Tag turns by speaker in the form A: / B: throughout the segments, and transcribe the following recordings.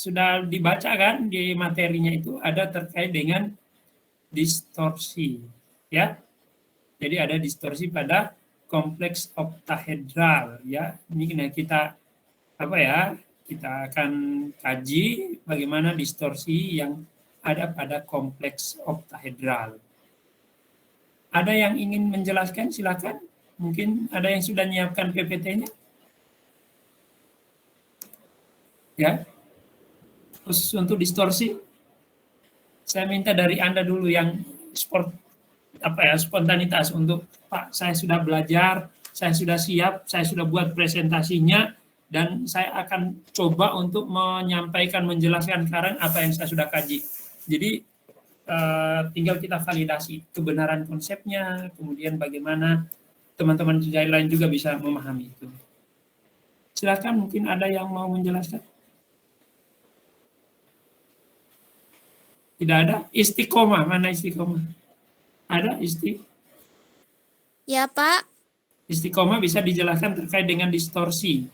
A: sudah dibaca kan di materinya itu ada terkait dengan distorsi, ya. Jadi ada distorsi pada kompleks oktahedral, ya. Ini kita apa ya? Kita akan kaji bagaimana distorsi yang ada pada kompleks oktahedral. Ada yang ingin menjelaskan? Silakan. Mungkin ada yang sudah menyiapkan PPT-nya. Ya. Khusus untuk distorsi, saya minta dari Anda dulu yang spontanitas untuk Pak, saya sudah belajar, saya sudah siap, saya sudah buat presentasinya, dan saya akan coba untuk menyampaikan, menjelaskan sekarang apa yang saya sudah kaji. Jadi tinggal kita validasi kebenaran konsepnya, kemudian bagaimana teman-teman lain juga bisa memahami itu. Silakan, mungkin ada yang mau menjelaskan. Tidak ada. Istiqomah, mana istiqomah? Ada
B: Ya, Pak.
A: Istiqomah bisa dijelaskan terkait dengan distorsi.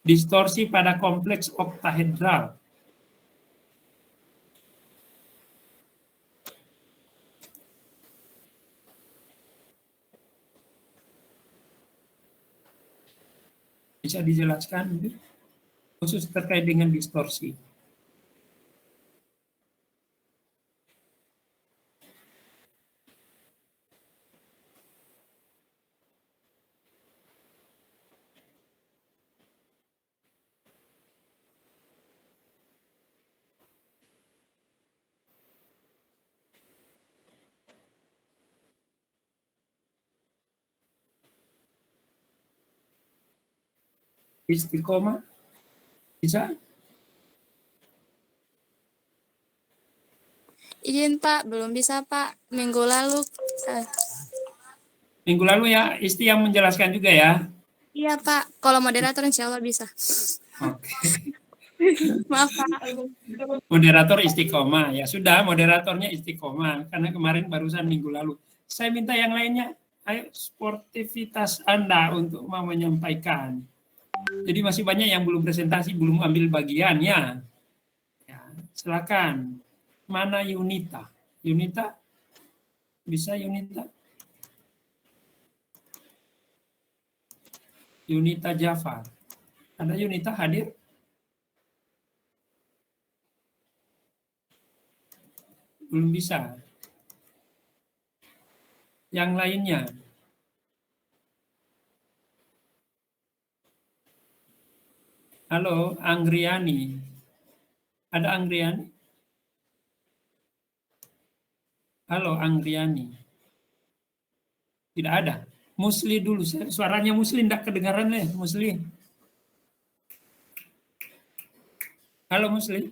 A: Distorsi pada kompleks oktahedral. Bisa dijelaskan khusus terkait dengan distorsi. Istiqomah bisa?
B: Izin, Pak. Belum bisa, Pak. Minggu lalu.
A: Minggu lalu ya, Isti yang menjelaskan juga ya?
B: Iya, Pak. Kalau moderator insya Allah bisa.
A: Oke.
B: Maaf, Pak.
A: Moderator istiqomah. Ya sudah, moderatornya istiqomah. Karena kemarin barusan minggu lalu. Saya minta yang lainnya. Ayo, sportivitas Anda untuk mau menyampaikan. Jadi masih banyak yang belum presentasi, belum ambil bagiannya. Ya, silakan. Mana Yunita? Yunita? Bisa Yunita? Yunita Jafar. Ada Yunita hadir? Belum bisa. Yang lainnya? Halo, Anggriani. Ada Anggriani? Halo, Anggriani. Tidak ada. Musli dulu. Suaranya Musli tidak kedengaran nih, Musli. Halo, Musli.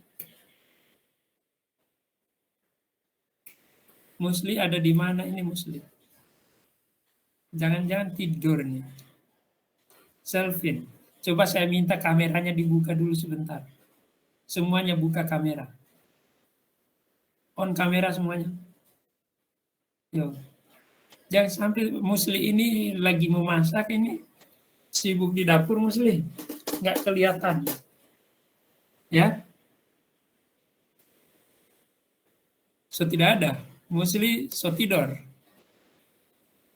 A: Musli ada di mana ini, Musli? Jangan-jangan tidur nih. Selvin. Coba saya minta kameranya dibuka dulu sebentar. Semuanya buka kamera. On kamera semuanya. Yo. Jangan sampai Musli ini lagi memasak ini. Sibuk di dapur Musli. Nggak kelihatan. Ya. So tidak ada. Musli so tidur.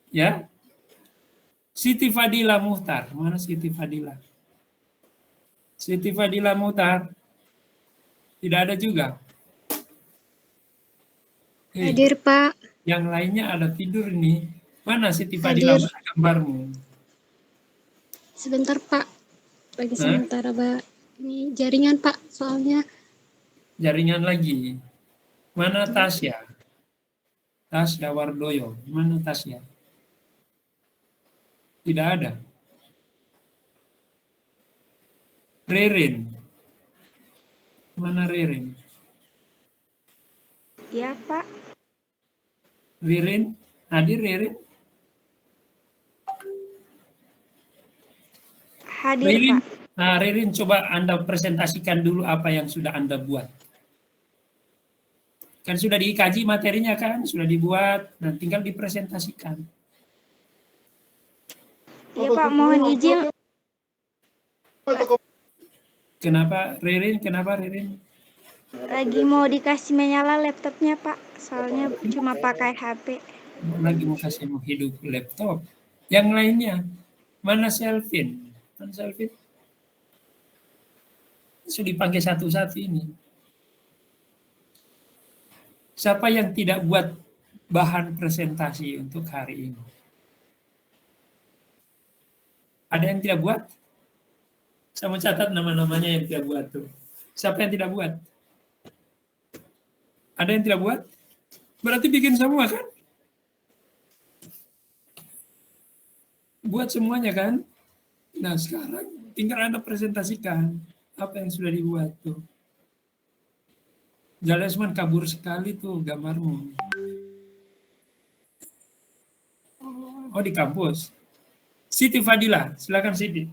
A: Ya. Siti Fadila Muhtar. Mana Siti Fadila? Siti Fadila Muhtar. Tidak ada juga.
C: Hadir, Pak.
A: Yang lainnya ada tidur nih. Mana Siti Fadila? Mana gambarmu?
C: Sebentar, Pak. Lagi sementara, Pak. Ini jaringan, Pak, soalnya.
A: Jaringan lagi. Mana Tasya? Tasya Wardoyo. Mana Tasya? Tidak ada. Ririn. Mana Ririn?
D: Ya, Pak.
A: Ririn? Hadir Ririn?
D: Hadir,
A: Ririn.
D: Pak.
A: Nah, Ririn, coba Anda presentasikan dulu apa yang sudah Anda buat. Kan sudah dikaji materinya kan? Sudah dibuat, dan tinggal dipresentasikan.
D: Ya, Pak, mohon izin.
A: Kenapa Ririn? Kenapa Ririn?
D: Lagi mau dikasih menyala laptopnya, Pak. Soalnya cuma pakai HP.
A: Lagi mau kasih mau hidup laptop. Yang lainnya, mana Selvin? Mana Selvin? Sudah dipanggil satu-satu ini. Siapa yang tidak buat bahan presentasi untuk hari ini? Ada yang tidak buat? Saya mau catat nama-namanya yang tidak buat tuh. Siapa yang tidak buat? Ada yang tidak buat? Berarti bikin semua kan? Buat semuanya kan? Nah sekarang tinggal Anda presentasikan apa yang sudah dibuat tuh. Jalesman kabur sekali tuh gambarmu. Oh di kampus. Siti Fadila, silakan Siti.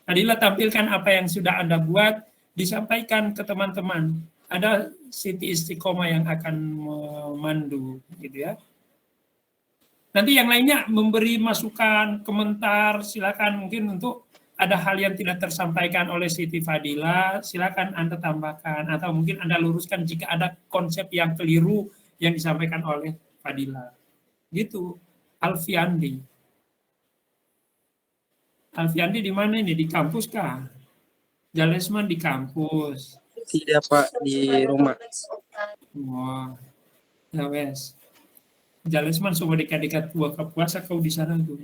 A: Fadila tampilkan apa yang sudah Anda buat, disampaikan ke teman-teman. Ada Siti Istiqomah yang akan memandu, gitu ya. Nanti yang lainnya memberi masukan, komentar, silakan mungkin untuk ada hal yang tidak tersampaikan oleh Siti Fadila, silakan Anda tambahkan atau mungkin Anda luruskan jika ada konsep yang keliru yang disampaikan oleh Fadila. Gitu. Alfiandi. Alfiandi di mana ini? Di kampus kah? Jalesman di kampus.
E: Tidak Pak, di rumah.
A: Wah, ya wes. Jalesman semua dekat-dekat buka puasa kau di sana tuh.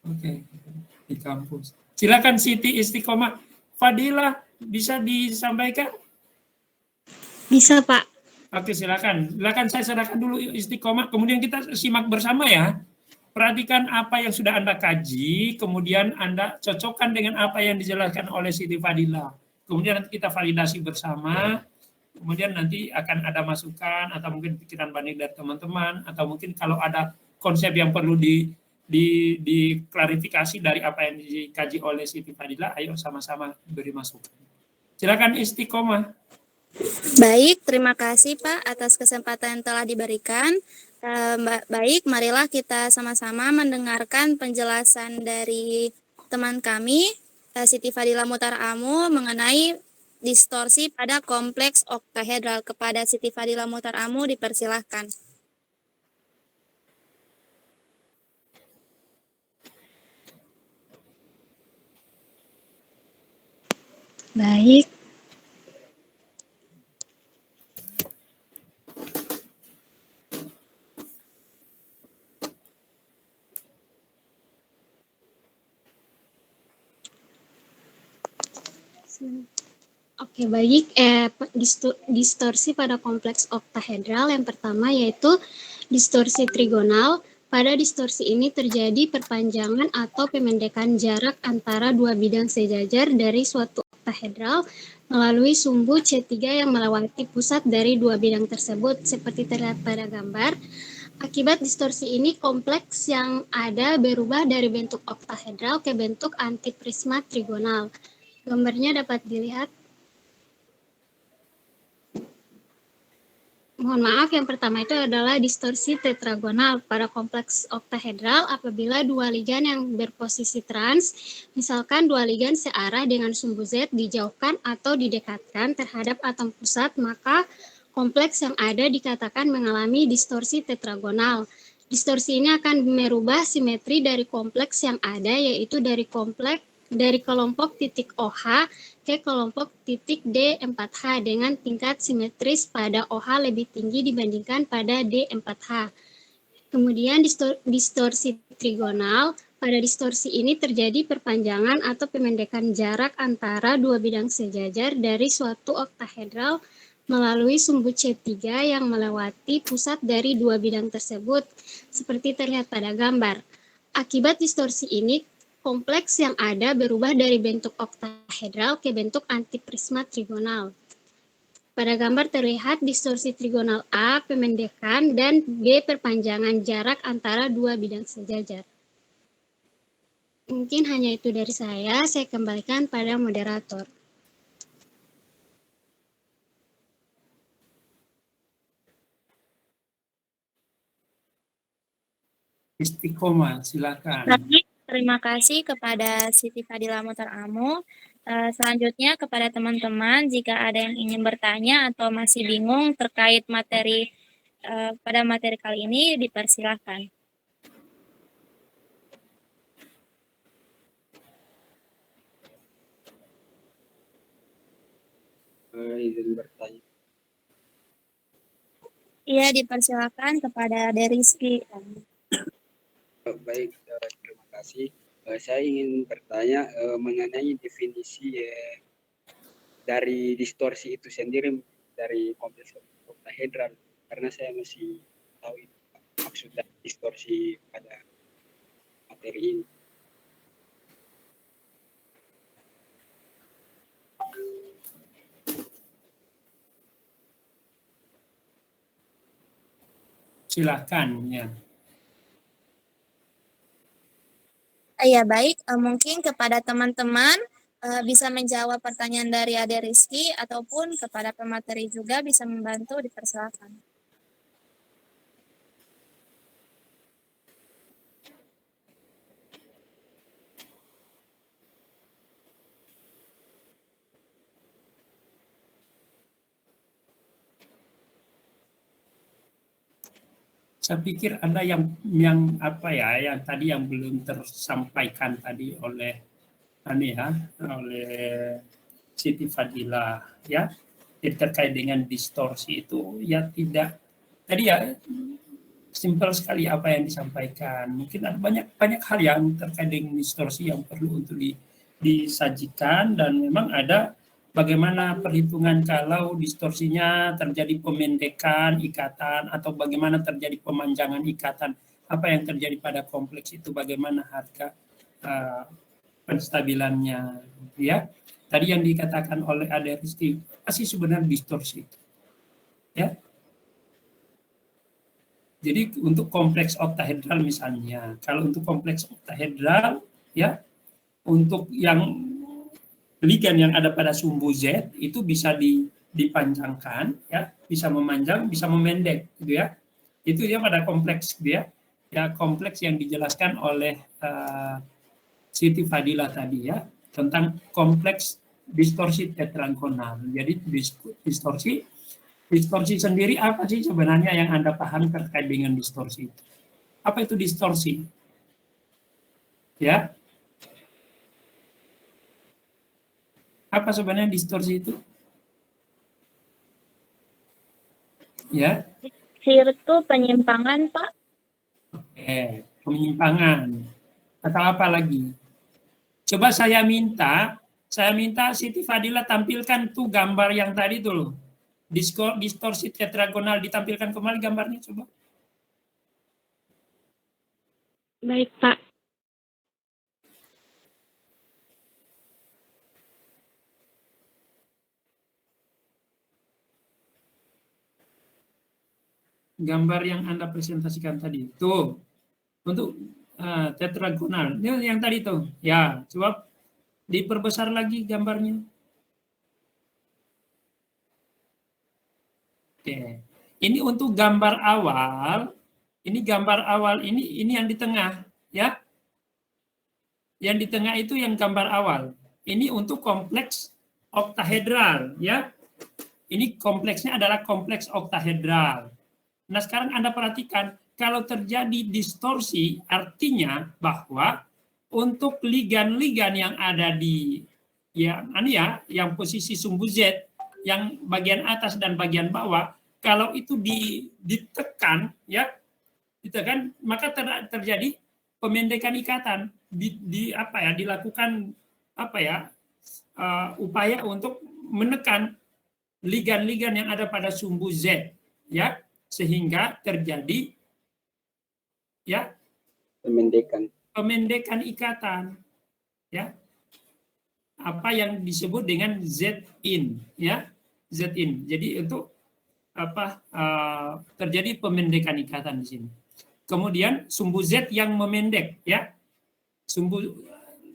A: Oke, di kampus. Silakan Siti Istiqomah. Fadila bisa disampaikan?
C: Bisa, Pak.
A: Oke, silakan. Silakan saya serahkan dulu Istiqomah. Kemudian kita simak bersama ya. Perhatikan apa yang sudah Anda kaji, kemudian Anda cocokkan dengan apa yang dijelaskan oleh Siti Fadila. Kemudian nanti kita validasi bersama, kemudian nanti akan ada masukan atau mungkin pikiran banding dari teman-teman, atau mungkin kalau ada konsep yang perlu diklarifikasi dari apa yang dikaji oleh Siti Fadila, ayo sama-sama beri masukan. Silakan Istiqomah.
B: Baik, terima kasih Pak atas kesempatan yang telah diberikan. Baik, marilah kita sama-sama mendengarkan penjelasan dari teman kami, Siti Fadila Mutar Amu, mengenai distorsi pada kompleks oktahedral. Kepada Siti Fadila Mutar Amu dipersilahkan.
C: Baik. Oke, baik. Distorsi pada kompleks oktahedral yang pertama yaitu distorsi trigonal. Pada distorsi ini terjadi perpanjangan atau pemendekan jarak antara dua bidang sejajar dari suatu oktahedral melalui sumbu C3 yang melewati pusat dari dua bidang tersebut seperti terlihat pada gambar. Akibat distorsi ini, kompleks yang ada berubah dari bentuk oktahedral ke bentuk antiprisma trigonal. Gambarnya dapat dilihat. Mohon maaf, yang pertama itu adalah distorsi tetragonal pada kompleks oktahedral apabila dua ligan yang berposisi trans, misalkan dua ligan searah dengan sumbu Z dijauhkan atau didekatkan terhadap atom pusat, maka kompleks yang ada dikatakan mengalami distorsi tetragonal. Distorsi ini akan merubah simetri dari kompleks yang ada, yaitu dari kelompok titik OH ke kelompok titik D4H dengan tingkat simetris pada OH lebih tinggi dibandingkan pada D4H. Kemudian distorsi trigonal. Pada distorsi ini terjadi perpanjangan atau pemendekan jarak antara dua bidang sejajar dari suatu oktahedral melalui sumbu C3 yang melewati pusat dari dua bidang tersebut, seperti terlihat pada gambar. Akibat distorsi ini, kompleks yang ada berubah dari bentuk oktahedral ke bentuk antiprisma trigonal. Pada gambar terlihat distorsi trigonal A pemendekan dan B perpanjangan jarak antara dua bidang sejajar. Mungkin hanya itu dari saya kembalikan pada moderator.
A: Istiqomah, silakan.
B: Baik, terima kasih kepada Siti Fadila Mutar Amu. Selanjutnya kepada teman-teman, jika ada yang ingin bertanya atau masih bingung terkait materi pada materi kali ini, dipersilahkan.
E: Izin bertanya.
B: Iya, dipersilakan kepada Rizky.
F: Baik, terima kasih. Saya ingin bertanya mengenai definisi dari distorsi itu sendiri, dari kompleks oktahedral, karena saya masih tahu itu maksud dari distorsi pada materi ini.
A: Silakan ya.
B: Ya baik, mungkin kepada teman-teman bisa menjawab pertanyaan dari Ade Rizky ataupun kepada pemateri juga bisa membantu, dipersilakan.
A: Saya pikir ada yang apa ya, yang tadi yang belum tersampaikan tadi oleh oleh Siti Fadila ya. Jadi terkait dengan distorsi itu ya tidak tadi ya simpel sekali apa yang disampaikan. Mungkin ada banyak hal yang terkait dengan distorsi yang perlu untuk disajikan, dan memang ada bagaimana perhitungan kalau distorsinya terjadi pemendekan ikatan atau bagaimana terjadi pemanjangan ikatan, apa yang terjadi pada kompleks itu, bagaimana harga penstabilannya ya. Tadi yang dikatakan oleh Ade Rizky, apa sih sebenarnya distorsi itu ya. Jadi untuk kompleks oktahedral misalnya, kalau untuk kompleks oktahedral ya, untuk yang ligan yang ada pada sumbu Z itu bisa dipanjangkan ya, bisa memanjang, bisa memendek gitu ya. Itu yang pada kompleks gitu ya. Ya kompleks yang dijelaskan oleh Siti Fadila tadi ya, tentang kompleks distorsi tetragonal. Jadi distorsi sendiri apa sih sebenarnya yang Anda paham terkait dengan distorsi itu? Apa itu distorsi? Ya. Apa sebenarnya distorsi itu? Ya.
B: Itu penyimpangan, Pak.
A: Oke, penyimpangan. Atau apa lagi? Coba saya minta Siti Fadila tampilkan tuh gambar yang tadi tuh loh. Distorsi tetragonal, ditampilkan kembali gambarnya coba.
C: Baik, Pak.
A: Gambar yang Anda presentasikan tadi. Tuh. Untuk tetragonal. Ini yang tadi tuh. Ya, coba diperbesar lagi gambarnya. Oke. Ini untuk gambar awal. Ini gambar awal ini yang di tengah, ya. Yang di tengah itu yang gambar awal. Ini untuk kompleks oktahedral, ya. Ini kompleksnya adalah kompleks oktahedral. Nah, sekarang Anda perhatikan, kalau terjadi distorsi artinya bahwa untuk ligan-ligan yang ada di yang posisi sumbu Z, yang bagian atas dan bagian bawah, kalau itu ditekan ya, ditekan, maka terjadi pemendekan ikatan, dilakukan upaya untuk menekan ligan-ligan yang ada pada sumbu Z ya, sehingga terjadi ya pemendekan ikatan ya, apa yang disebut dengan Z-in ya, Z-in. Jadi untuk terjadi pemendekan ikatan di sini. Kemudian sumbu Z yang memendek ya, sumbu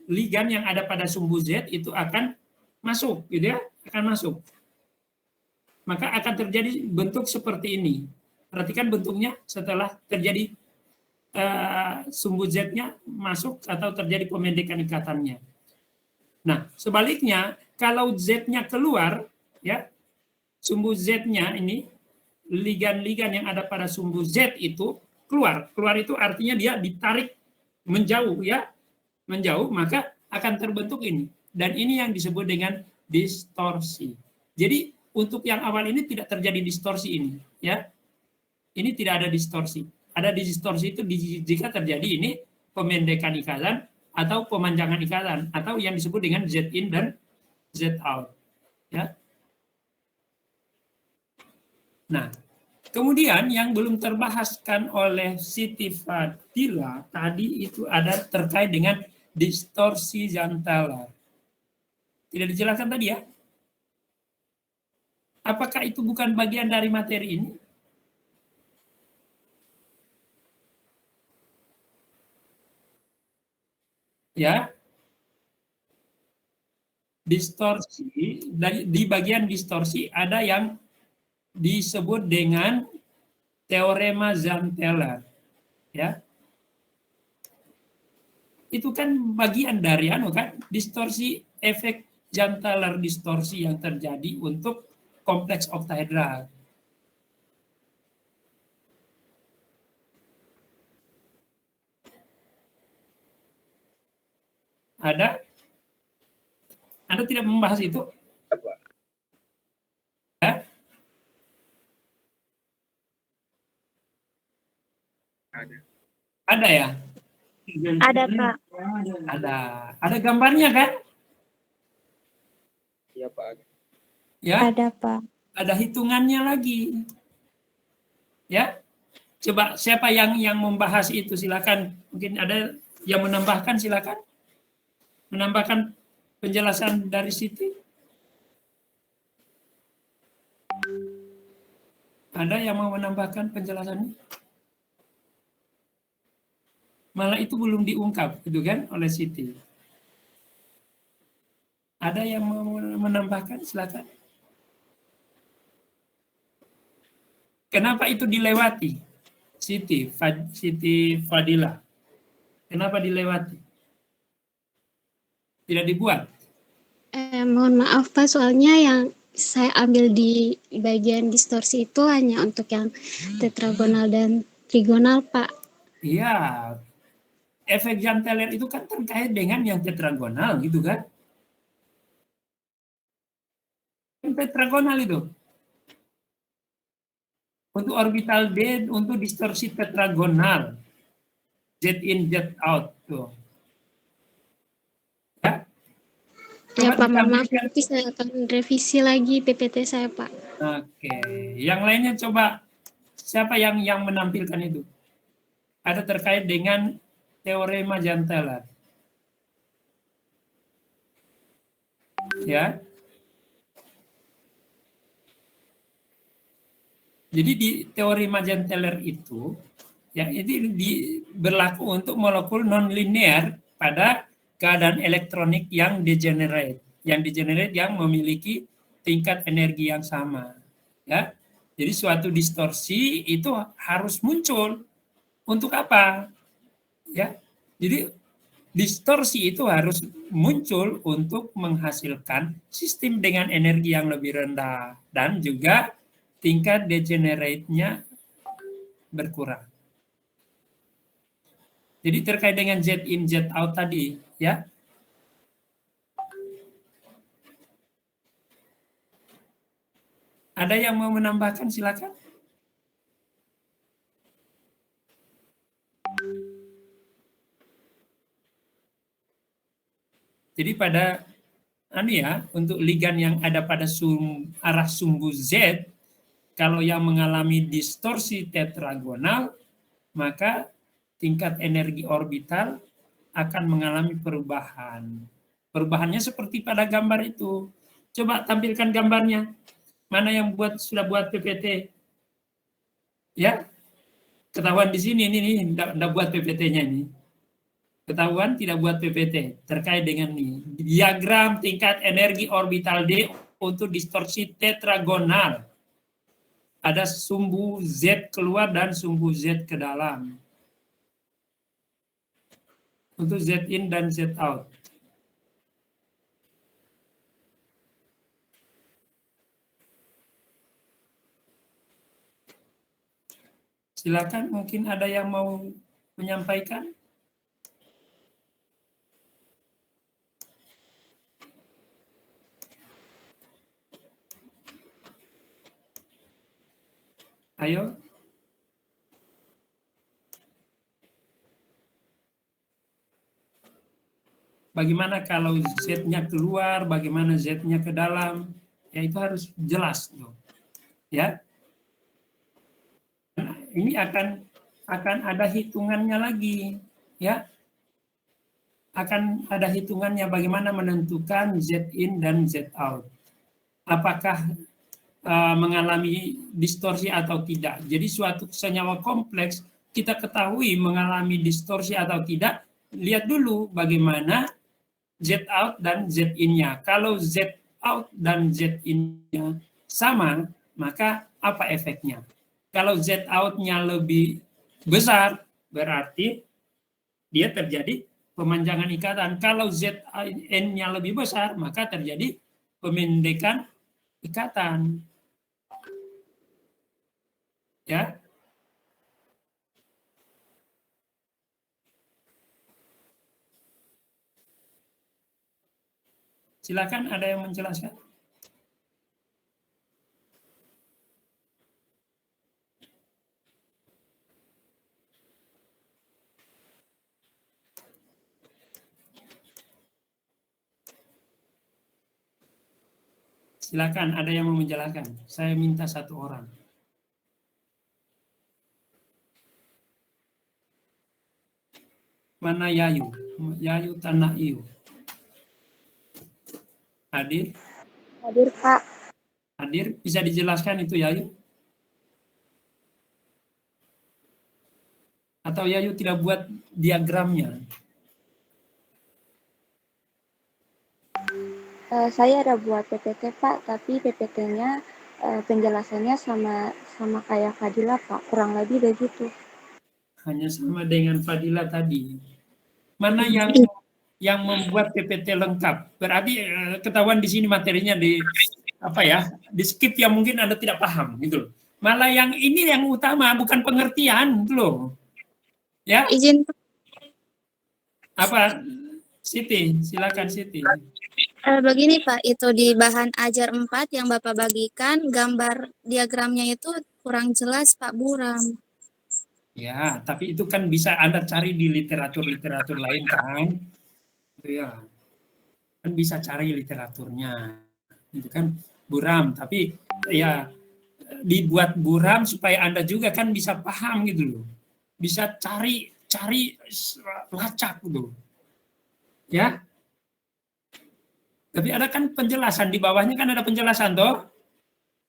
A: ligan yang ada pada sumbu Z itu akan masuk gitu ya, akan masuk. Maka akan terjadi bentuk seperti ini. Perhatikan bentuknya setelah terjadi sumbu Z-nya masuk atau terjadi pemendekan ikatannya. Nah, sebaliknya kalau Z-nya keluar, ya, sumbu Z-nya ini, ligan-ligan yang ada pada sumbu Z itu keluar. Keluar itu artinya dia ditarik menjauh, ya, menjauh, maka akan terbentuk ini. Dan ini yang disebut dengan distorsi. Jadi untuk yang awal ini tidak terjadi distorsi ini, ya. Ini tidak ada distorsi. Ada distorsi itu jika terjadi ini pemendekan ikatan atau pemanjangan ikatan atau yang disebut dengan Z in dan Z out, ya. Nah, kemudian yang belum terbahaskan oleh Siti Fadila tadi itu ada terkait dengan distorsi Jantala. Tidak dijelaskan tadi, ya? Apakah itu bukan bagian dari materi ini? Ya, distorsi, di bagian distorsi ada yang disebut dengan teorema Jantala, ya. Itu kan bagian dari kan distorsi, efek Jantala distorsi yang terjadi untuk kompleks oktahedral. Ada? Anda tidak membahas itu? Ya? Ada ya?
D: Ada, Pak.
A: Ada gambarnya kan?
F: Iya Pak.
A: Ya?
D: Ada, Pak.
A: Ada hitungannya lagi. Ya? Coba siapa yang membahas itu, silakan. Mungkin ada yang menambahkan, silakan. Menambahkan penjelasan dari Siti. Ada yang mau menambahkan penjelasannya? Malah itu belum diungkap, itu kan, oleh Siti. Ada yang mau menambahkan, silakan. Kenapa itu dilewati, Siti Fadila? Kenapa dilewati? Tidak dibuat?
C: Mohon maaf Pak, soalnya yang saya ambil di bagian distorsi itu hanya untuk yang tetragonal dan trigonal Pak.
A: Iya, efek Jantala itu kan terkait dengan yang tetragonal gitu kan? Tetragonal itu. Untuk orbital D, untuk distorsi tetragonal. Z in, Z out. Tuh. Ya,
C: Ya Pak, maaf, nanti saya akan revisi lagi PPT saya Pak.
A: Oke, yang lainnya coba, siapa yang menampilkan itu? Ada terkait dengan teorema Jantala. Ya. Jadi di teori Jantala itu, ya, itu berlaku untuk molekul non-linear pada keadaan elektronik yang degenerate. Yang degenerate yang memiliki tingkat energi yang sama. Ya. Jadi suatu distorsi itu harus muncul. Untuk apa? Ya. Jadi distorsi itu harus muncul untuk menghasilkan sistem dengan energi yang lebih rendah dan juga tingkat degenerate-nya berkurang. Jadi terkait dengan Z in, Z out tadi, ya. Ada yang mau menambahkan, silakan. Jadi pada untuk ligan yang ada pada arah sumbu Z, kalau yang mengalami distorsi tetragonal, maka tingkat energi orbital akan mengalami perubahan. Perubahannya seperti pada gambar itu. Coba tampilkan gambarnya. Mana yang sudah buat PPT? Ya, ketahuan di sini ini enggak buat PPT-nya ini. Ketahuan tidak buat PPT terkait dengan ini. Diagram tingkat energi orbital D untuk distorsi tetragonal. Ada sumbu Z keluar dan sumbu Z ke dalam. Untuk Z in dan Z out. Silakan, mungkin ada yang mau menyampaikan. Ayo. Bagaimana kalau Z-nya keluar, bagaimana Z-nya ke dalam, ya itu harus jelas tuh. Ya. Nah, ini akan ada hitungannya lagi, ya. Akan ada hitungannya bagaimana menentukan Z in dan Z out. Apakah mengalami distorsi atau tidak. Jadi suatu senyawa kompleks kita ketahui mengalami distorsi atau tidak, lihat dulu bagaimana Z out dan Z in-nya. Kalau Z out dan Z in-nya sama, maka apa efeknya? Kalau Z out-nya lebih besar, berarti dia terjadi pemanjangan ikatan. Kalau Z in-nya lebih besar, maka terjadi pemendekan ikatan. Ya. Silakan, ada yang menjelaskan? Silakan, ada yang mau menjelaskan? Saya minta satu orang. Mana Yayu? Yayu Tanah Iu. Hadir?
D: Hadir, Pak.
A: Hadir, bisa dijelaskan itu Yayu? Atau Yayu tidak buat diagramnya?
D: Saya ada buat PPT, Pak, tapi PPT-nya penjelasannya sama kayak Fadila, Pak. Kurang lebih begitu.
A: Hanya sama dengan Fadila tadi. Mana yang membuat PPT lengkap? Berarti ketahuan di sini materinya di skip yang mungkin Anda tidak paham gitu loh. Malah yang ini yang utama, bukan pengertian gitu loh. Ya.
B: Izin.
A: Apa? Siti, silakan Siti.
B: Begini Pak, itu di bahan ajar 4 yang Bapak bagikan, gambar diagramnya itu kurang jelas Pak Buram.
A: Ya, tapi itu kan bisa Anda cari di literatur-literatur lain kan. Itu ya. Kan bisa cari literaturnya. Itu kan buram, tapi ya dibuat buram supaya Anda juga kan bisa paham gitu loh. Bisa cari lacak gitu. Ya. Tapi ada kan penjelasan di bawahnya kan ada penjelasan toh.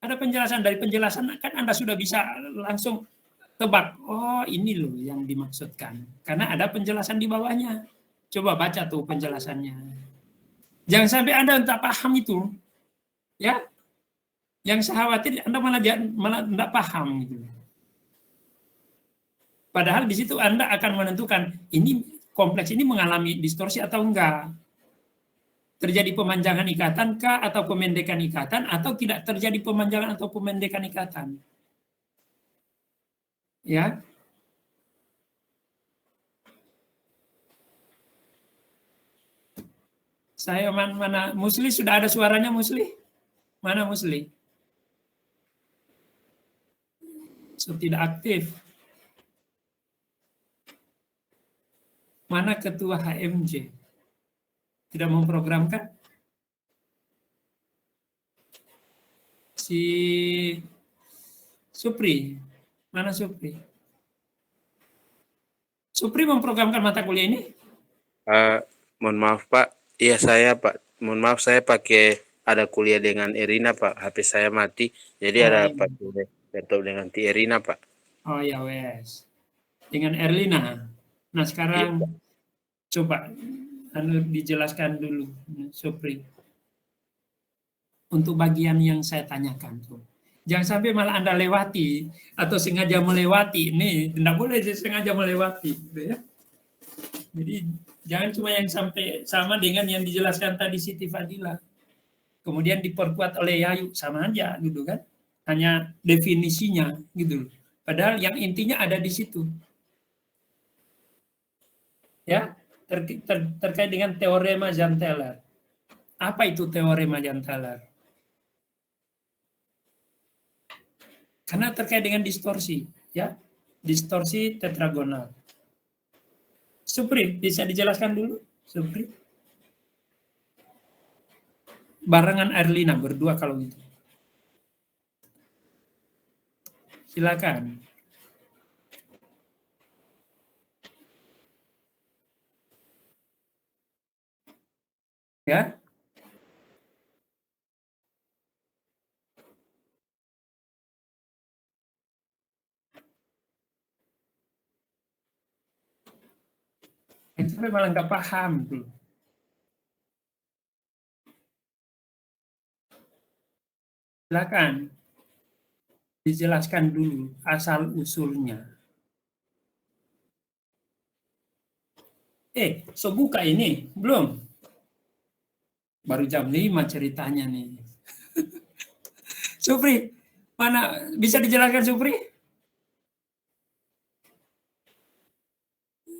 A: Ada penjelasan, dari penjelasan kan Anda sudah bisa langsung tebak, oh ini loh yang dimaksudkan. Karena ada penjelasan di bawahnya. Coba baca tuh penjelasannya. Jangan sampai Anda tak paham itu. Ya. Yang saya khawatir Anda malah tidak paham gitu. Padahal di situ Anda akan menentukan ini kompleks ini mengalami distorsi atau enggak. Terjadi pemanjangan ikatan kah atau pemendekan ikatan, atau tidak terjadi pemanjangan atau pemendekan ikatan. Ya. Saya mana Musli, sudah ada suaranya Musli? Mana Musli? So, tidak aktif. Mana ketua HMJ? Tidak memprogramkan? Si Supri. Mana Supri? Supri memprogramkan mata kuliah ini?
G: Mohon maaf Pak. Iya saya Pak. Mohon maaf saya pakai ada kuliah dengan Erina Pak. HP saya mati. Jadi ada pakai laptop dengan Erina Pak.
A: Oh ya wes. Dengan Erlina. Nah sekarang ya, coba dijelaskan dulu Supri. Untuk bagian yang saya tanyakan tuh. Jangan sampai malah Anda lewati atau sengaja melewati. Ini tidak boleh sengaja melewati, gitu ya. Jadi jangan cuma yang sampai sama dengan yang dijelaskan tadi Siti Fadila. Kemudian diperkuat oleh Yayu, sama aja gitu kan. Hanya definisinya gitu. Padahal yang intinya ada di situ. Ya, terkait dengan teorema Jahn-Teller. Apa itu teorema Jahn-Teller? Karena terkait dengan distorsi, ya, distorsi tetragonal. Supri, bisa dijelaskan dulu, Supri? Barengan Erlina berdua kalau gitu. Silakan. Ya. Itu malah nggak paham tuh. Silakan dijelaskan dulu asal usulnya. So buka ini belum? Baru jam 5 ceritanya nih. Supri, mana bisa dijelaskan Supri?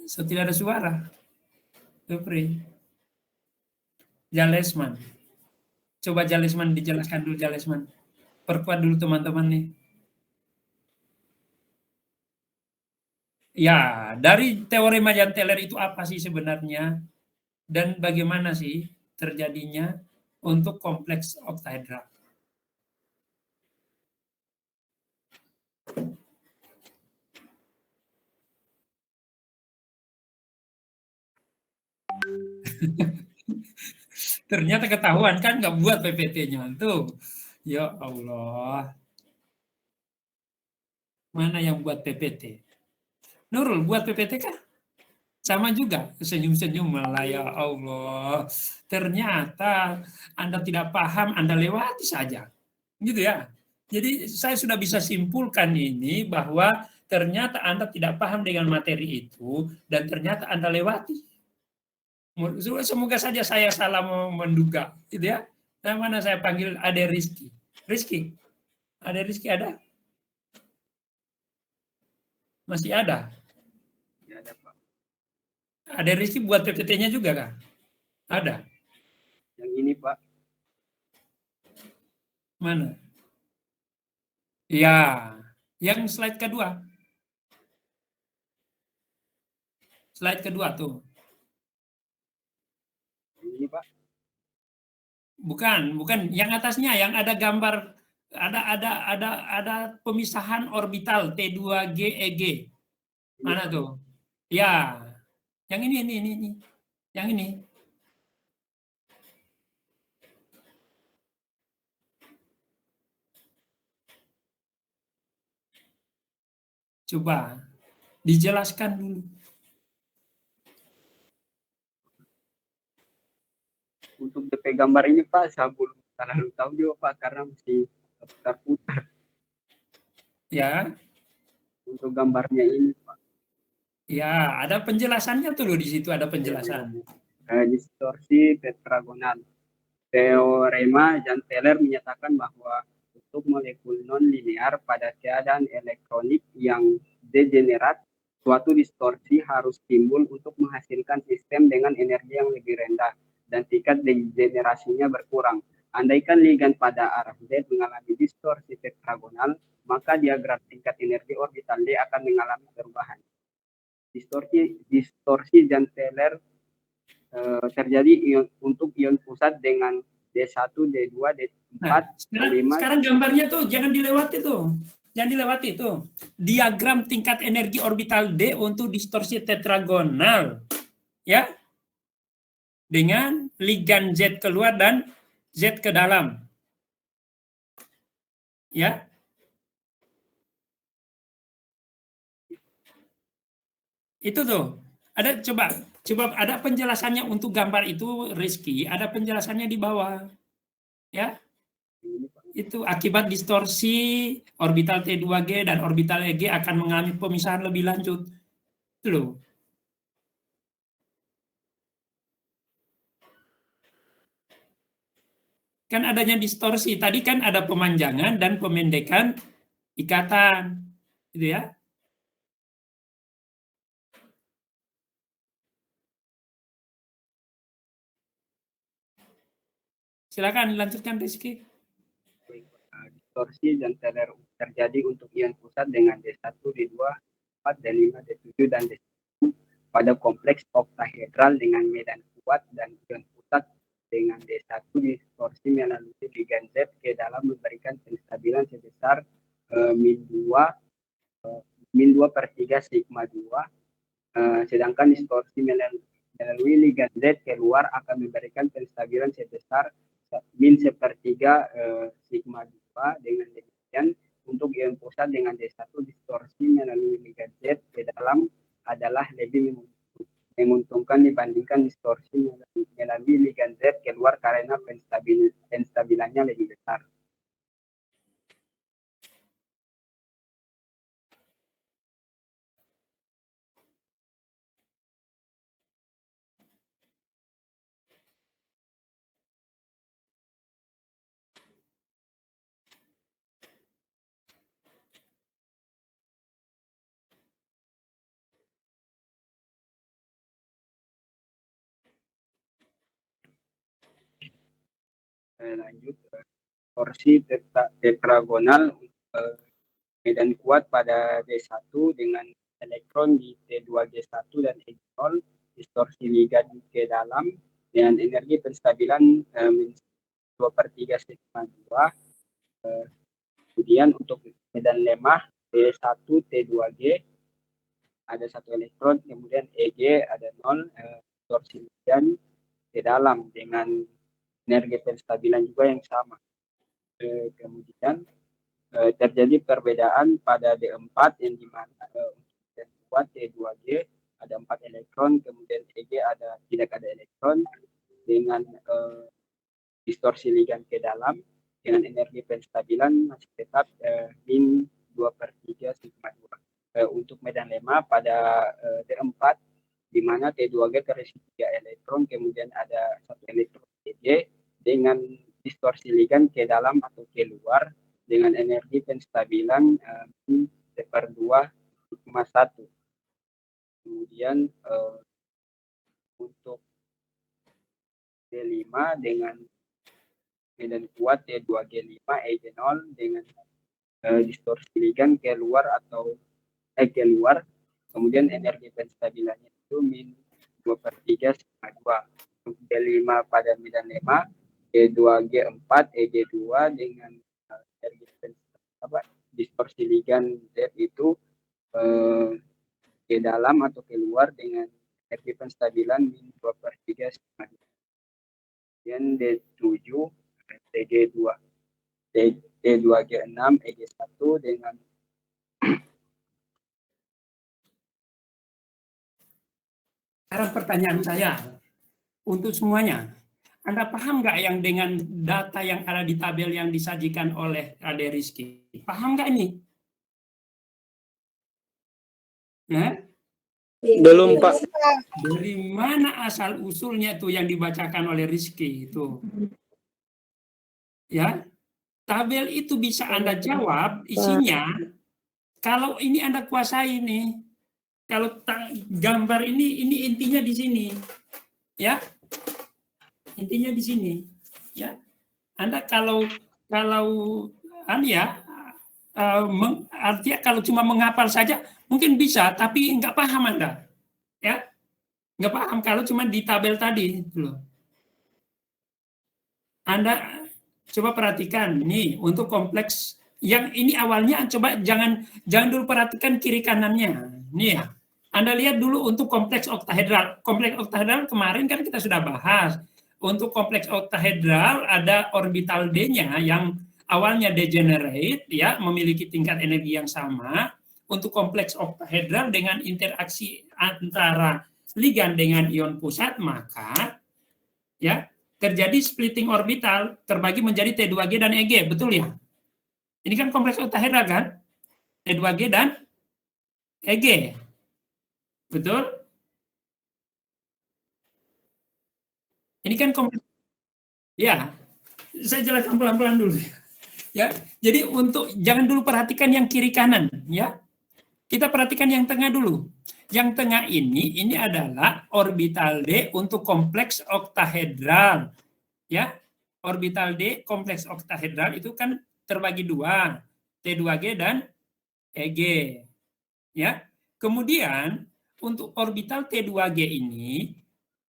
A: So, tidak ada suara. Supri. Jalesman. Coba Jalesman dijelaskan dulu Jalesman. Perkuat dulu teman-teman nih. Ya, dari teorema Jahn-Teller itu apa sih sebenarnya? Dan bagaimana sih terjadinya untuk kompleks oktahedral? Ternyata ketahuan kan nggak buat PPT-nya tuh. Ya Allah. Mana yang buat PPT? Nurul buat PPT kan? Sama juga, senyum-senyum malah ya Allah. Ternyata Anda tidak paham, Anda lewati saja. Gitu ya. Jadi saya sudah bisa simpulkan ini bahwa ternyata Anda tidak paham dengan materi itu dan ternyata Anda lewati. Semoga saja saya salah menduga, gitu ya. Nah, mana saya panggil Ade Rizky. Rizky, Ade Rizky ada? Masih ada?
F: Ya, ada Pak.
A: Ade Rizky buat PPT-nya juga kan? Ada?
F: Yang ini Pak.
A: Mana? Ya, yang slide kedua. Slide kedua tuh.
F: Ini Pak.
A: Bukan, yang atasnya yang ada gambar ada pemisahan orbital T2G EG. Mana tuh? Ya. Yang ini. Yang ini. Coba dijelaskan dulu.
F: Untuk DP gambar ini Pak, saya belum terlalu tahu juga Pak, karena masih putar-putar.
A: Ya.
F: Untuk gambarnya ini Pak.
A: Ya, ada penjelasannya tuh loh, di situ ada penjelasan.
F: Distorsi tetragonal. Teorema Jahn-Teller menyatakan bahwa untuk molekul non-linear pada keadaan elektronik yang degenerat, suatu distorsi harus timbul untuk menghasilkan sistem dengan energi yang lebih rendah dan tingkat degenerasinya berkurang. Andaikan ligan pada arah Z mengalami distorsi tetragonal, maka diagram tingkat energi orbital D akan mengalami perubahan. Distorsi Jahn-Teller terjadi untuk ion pusat dengan D1, D2, D4, D5.
A: Sekarang gambarnya tuh jangan dilewati tuh. Jangan dilewati tuh. Diagram tingkat energi orbital D untuk distorsi tetragonal. Ya. Dengan ligan Z keluar dan Z ke dalam. Ya. Itu tuh. Ada coba ada penjelasannya untuk gambar itu Rizky, ada penjelasannya di bawah. Ya. Itu akibat distorsi orbital T2G dan orbital EG akan mengalami pemisahan lebih lanjut. Itu loh. Kan adanya distorsi. Tadi kan ada pemanjangan dan pemendekan ikatan. Gitu ya. Silakan lanjutkan Rizky.
F: Distorsi dan terjadi untuk ion pusat dengan D1, D2, D4, D5, D7, dan D10 pada kompleks oktahedral dengan medan kuat dan ion pusat dengan D1 distorsi melalui ligan Z ke dalam memberikan penstabilan sebesar min 2/3 sigma 2, sedangkan distorsi melalui ligan Z keluar akan memberikan penstabilan sebesar min 1/3 sigma 2. Dengan demikian, untuk ion pusat dengan D1 distorsi melalui ligan Z ke dalam adalah lebih menguntungkan dibandingkan distorsi melalui ligan Z keluar karena penstabilannya lebih besar. Lanjut, torsi tetragonal, medan kuat pada D1 dengan elektron di T2G1 dan E0, distorsi ligan ke dalam dengan energi penstabilan min 2/3 sigma 2. Kemudian untuk medan lemah D1 T2G ada 1 elektron, kemudian EG ada 0, distorsi ligan ke dalam dengan energi penstabilan juga yang sama. Kemudian terjadi perbedaan pada D4 yang dimana medan kuat T2G ada 4 elektron, kemudian EG tidak ada elektron dengan distorsi ligan ke dalam dengan energi penstabilan masih tetap min 2/3 sigma 2. Untuk medan lemah pada D4 di mana T2G terisi 3 elektron, kemudian ada 1 elektron EG dengan distorsi ligan ke dalam atau keluar dengan energi penstabilan min 1/2 sigma 1. Kemudian untuk D5 dengan medan kuat T2G5 EG0 dengan distorsi ligan keluar keluar, kemudian energi penstabilannya itu min 2/3 sigma 2. Untuk D5 pada medan lemah T2G4 EG2 dengan energi distorsi ligan Z itu ke dalam atau keluar dengan energi penstabilan min 2/3 sigma 2. Kemudian D7 TG2 T2G6 EG1 dengan
A: Sekarang pertanyaan saya untuk semuanya, Anda paham nggak yang dengan data yang ada di tabel yang disajikan oleh Ade Rizky? Paham nggak ini? Nah,
G: Belum, Pak.
A: dari mana asal usulnya tuh yang dibacakan oleh Rizky itu? Ya, tabel itu bisa Anda jawab isinya kalau ini Anda kuasai nih. Kalau gambar ini intinya di sini, ya, intinya di sini, ya. Anda kalau artinya kalau cuma menghafal saja mungkin bisa, tapi nggak paham Anda, ya, nggak paham kalau cuma di tabel tadi, loh. Anda coba perhatikan nih untuk kompleks yang ini awalnya, coba jangan dulu perhatikan kiri kanannya. Nih ya, Anda lihat dulu untuk kompleks oktahedral. Kompleks oktahedral kemarin kan kita sudah bahas. Untuk kompleks oktahedral ada orbital D-nya yang awalnya degenerate, ya, memiliki tingkat energi yang sama. Untuk kompleks oktahedral dengan interaksi antara ligan dengan ion pusat, maka ya terjadi splitting orbital, terbagi menjadi T2G dan EG, betul ya? Ini kan kompleks oktahedral kan? T2G dan EG. Betul? Ini kan kompleks. Ya, saya jelaskan pelan-pelan dulu. Ya, jadi untuk jangan dulu perhatikan yang kiri kanan, ya. Kita perhatikan yang tengah dulu. Yang tengah ini adalah orbital D untuk kompleks oktahedral. Ya, orbital D kompleks oktahedral itu kan terbagi dua, T2G dan EG. Ya. Kemudian untuk orbital T2G ini,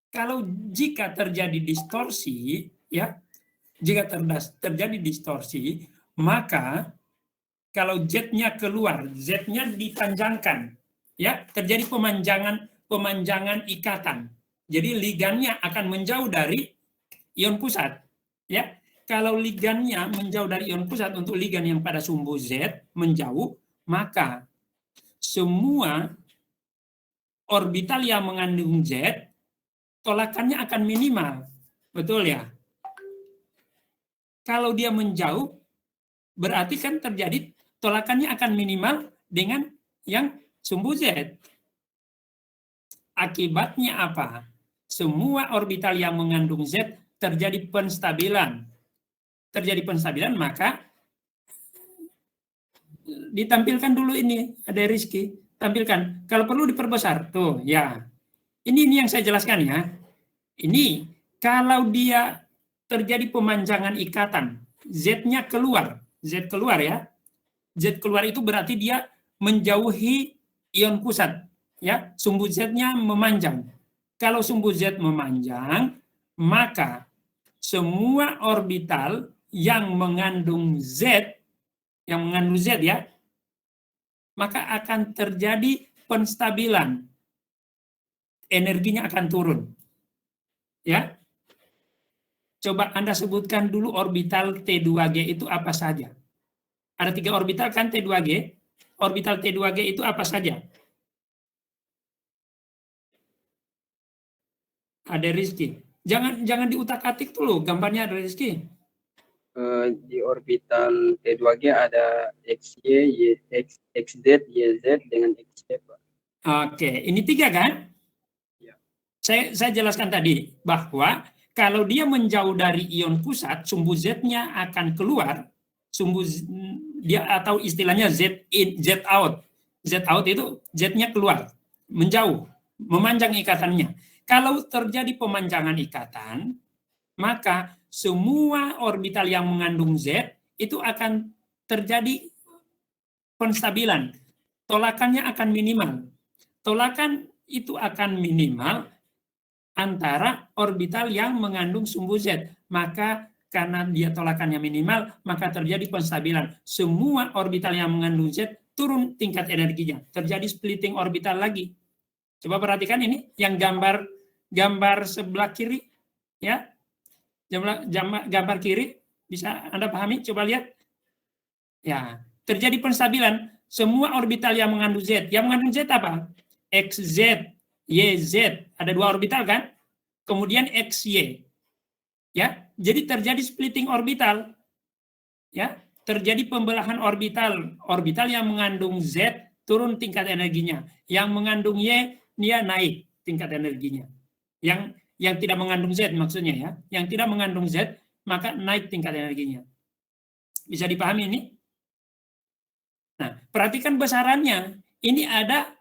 A: kalau jika terjadi distorsi, ya, jika terjadi distorsi, maka kalau Z-nya keluar, Z-nya dipanjangkan, ya, terjadi pemanjangan ikatan. Jadi ligannya akan menjauh dari ion pusat, ya. Kalau ligannya menjauh dari ion pusat untuk ligan yang pada sumbu Z menjauh, maka semua orbital yang mengandung Z tolakannya akan minimal. Betul ya? Kalau dia menjauh, berarti kan terjadi tolakannya akan minimal dengan yang sumbu Z. Akibatnya apa? Semua orbital yang mengandung Z terjadi penstabilan. Terjadi penstabilan, maka ditampilkan dulu ini, ada Rizky, tampilkan. Kalau perlu diperbesar, tuh ya. Ini yang saya jelaskan ya. Ini kalau dia terjadi pemanjangan ikatan, Z-nya keluar, Z keluar ya. Z keluar itu berarti dia menjauhi ion pusat, ya. Sumbu Z-nya memanjang. Kalau sumbu Z memanjang, maka semua orbital yang mengandung Z ya, maka akan terjadi penstabilan. Energinya akan turun. Ya. Coba Anda sebutkan dulu orbital T2G itu apa saja. Ada 3 orbital kan T2G. Orbital T2G itu apa saja? Ada Rizky. Jangan diutak-atik dulu, gambarnya ada Rizky.
E: Di orbital T2G ada XY, XZ, YZ dengan XY, Pak.
A: Oke, ini 3 kan?
E: Ya.
A: Saya jelaskan tadi bahwa kalau dia menjauh dari ion pusat, sumbu Z-nya akan keluar, dia atau istilahnya Z in, Z out. Z out itu Z-nya keluar, menjauh, memanjang ikatannya. Kalau terjadi pemanjangan ikatan, maka semua orbital yang mengandung Z itu akan terjadi penstabilan. Tolakannya akan minimal. Tolakan itu akan minimal antara orbital yang mengandung sumbu Z. Maka karena dia tolakannya minimal, maka terjadi penstabilan. Semua orbital yang mengandung Z turun tingkat energinya. Terjadi splitting orbital lagi. Coba perhatikan ini, yang gambar sebelah kiri, ya. Gambar kiri, bisa Anda pahami? Coba lihat. Ya, terjadi penstabilan. Semua orbital yang mengandung Z. Yang mengandung Z apa? XZ, YZ. Ada 2 orbital kan? Kemudian XY. Ya, jadi terjadi splitting orbital. Ya, terjadi pembelahan orbital. Orbital yang mengandung Z turun tingkat energinya. Yang mengandung Y, dia naik tingkat energinya. Yang tidak mengandung Z maksudnya ya. Yang tidak mengandung Z, maka naik tingkat energinya. Bisa dipahami ini? Nah, perhatikan besarannya. Ini ada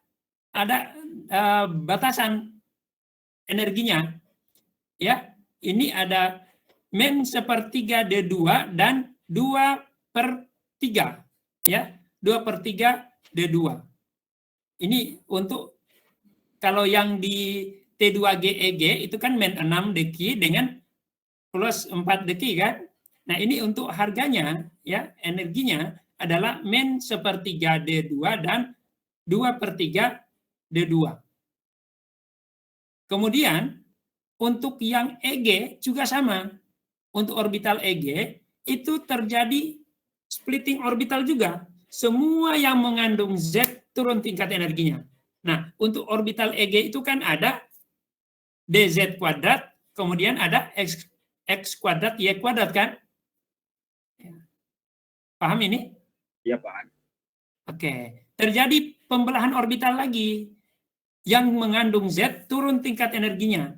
A: batasan energinya. Ya, ini ada men 1/3 D2 dan 2/3. Ya, 2/3 D2. Ini untuk kalau yang di T2GEG itu kan men 6 deki dengan plus 4 deki kan. Nah, ini untuk harganya ya, energinya adalah men 1/3 D2 dan 2/3 D2. Kemudian untuk yang EG juga sama. Untuk orbital EG itu terjadi splitting orbital juga. Semua yang mengandung Z turun tingkat energinya. Nah, untuk orbital EG itu kan ada DZ kuadrat, kemudian ada X kuadrat, Y kuadrat kan? Paham ini?
E: Iya, Pak.
A: Oke. Terjadi pembelahan orbital lagi. Yang mengandung Z turun tingkat energinya.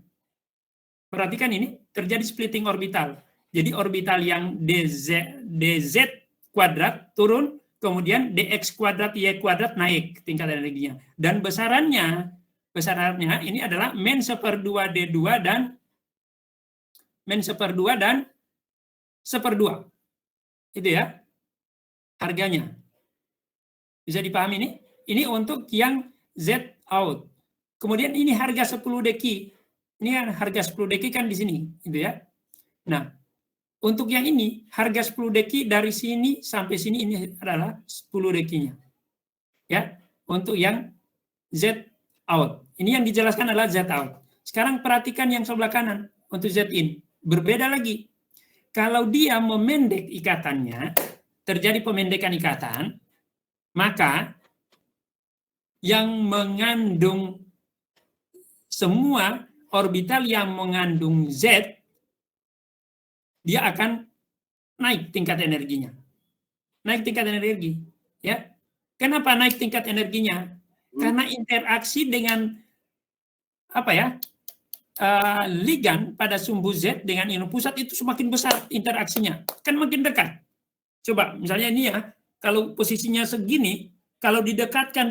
A: Perhatikan ini, terjadi splitting orbital. Jadi orbital yang DZ kuadrat turun, kemudian dx kuadrat y kuadrat naik tingkat energinya. Dan besarannya ini adalah men 1/2 D2 dan men 1/2 dan 1/2. Itu ya harganya. Bisa dipahami ini? Ini untuk yang Z out. Kemudian ini harga 10 deki. Ini harga 10 deki kan di sini, gitu ya. Nah, untuk yang ini harga 10 deki dari sini sampai sini ini adalah 10 dekinya. Ya, untuk yang Z out. Ini yang dijelaskan adalah Z out. Sekarang perhatikan yang sebelah kanan untuk Z in. Berbeda lagi. Kalau dia memendek ikatannya, terjadi pemendekan ikatan, maka yang mengandung semua orbital yang mengandung Z, dia akan naik tingkat energinya. Naik tingkat energi. Ya. Kenapa naik tingkat energinya? Karena interaksi dengan ligan pada sumbu Z dengan ion pusat itu semakin besar interaksinya. Kan makin dekat. Coba misalnya ini ya, kalau posisinya segini, kalau didekatkan,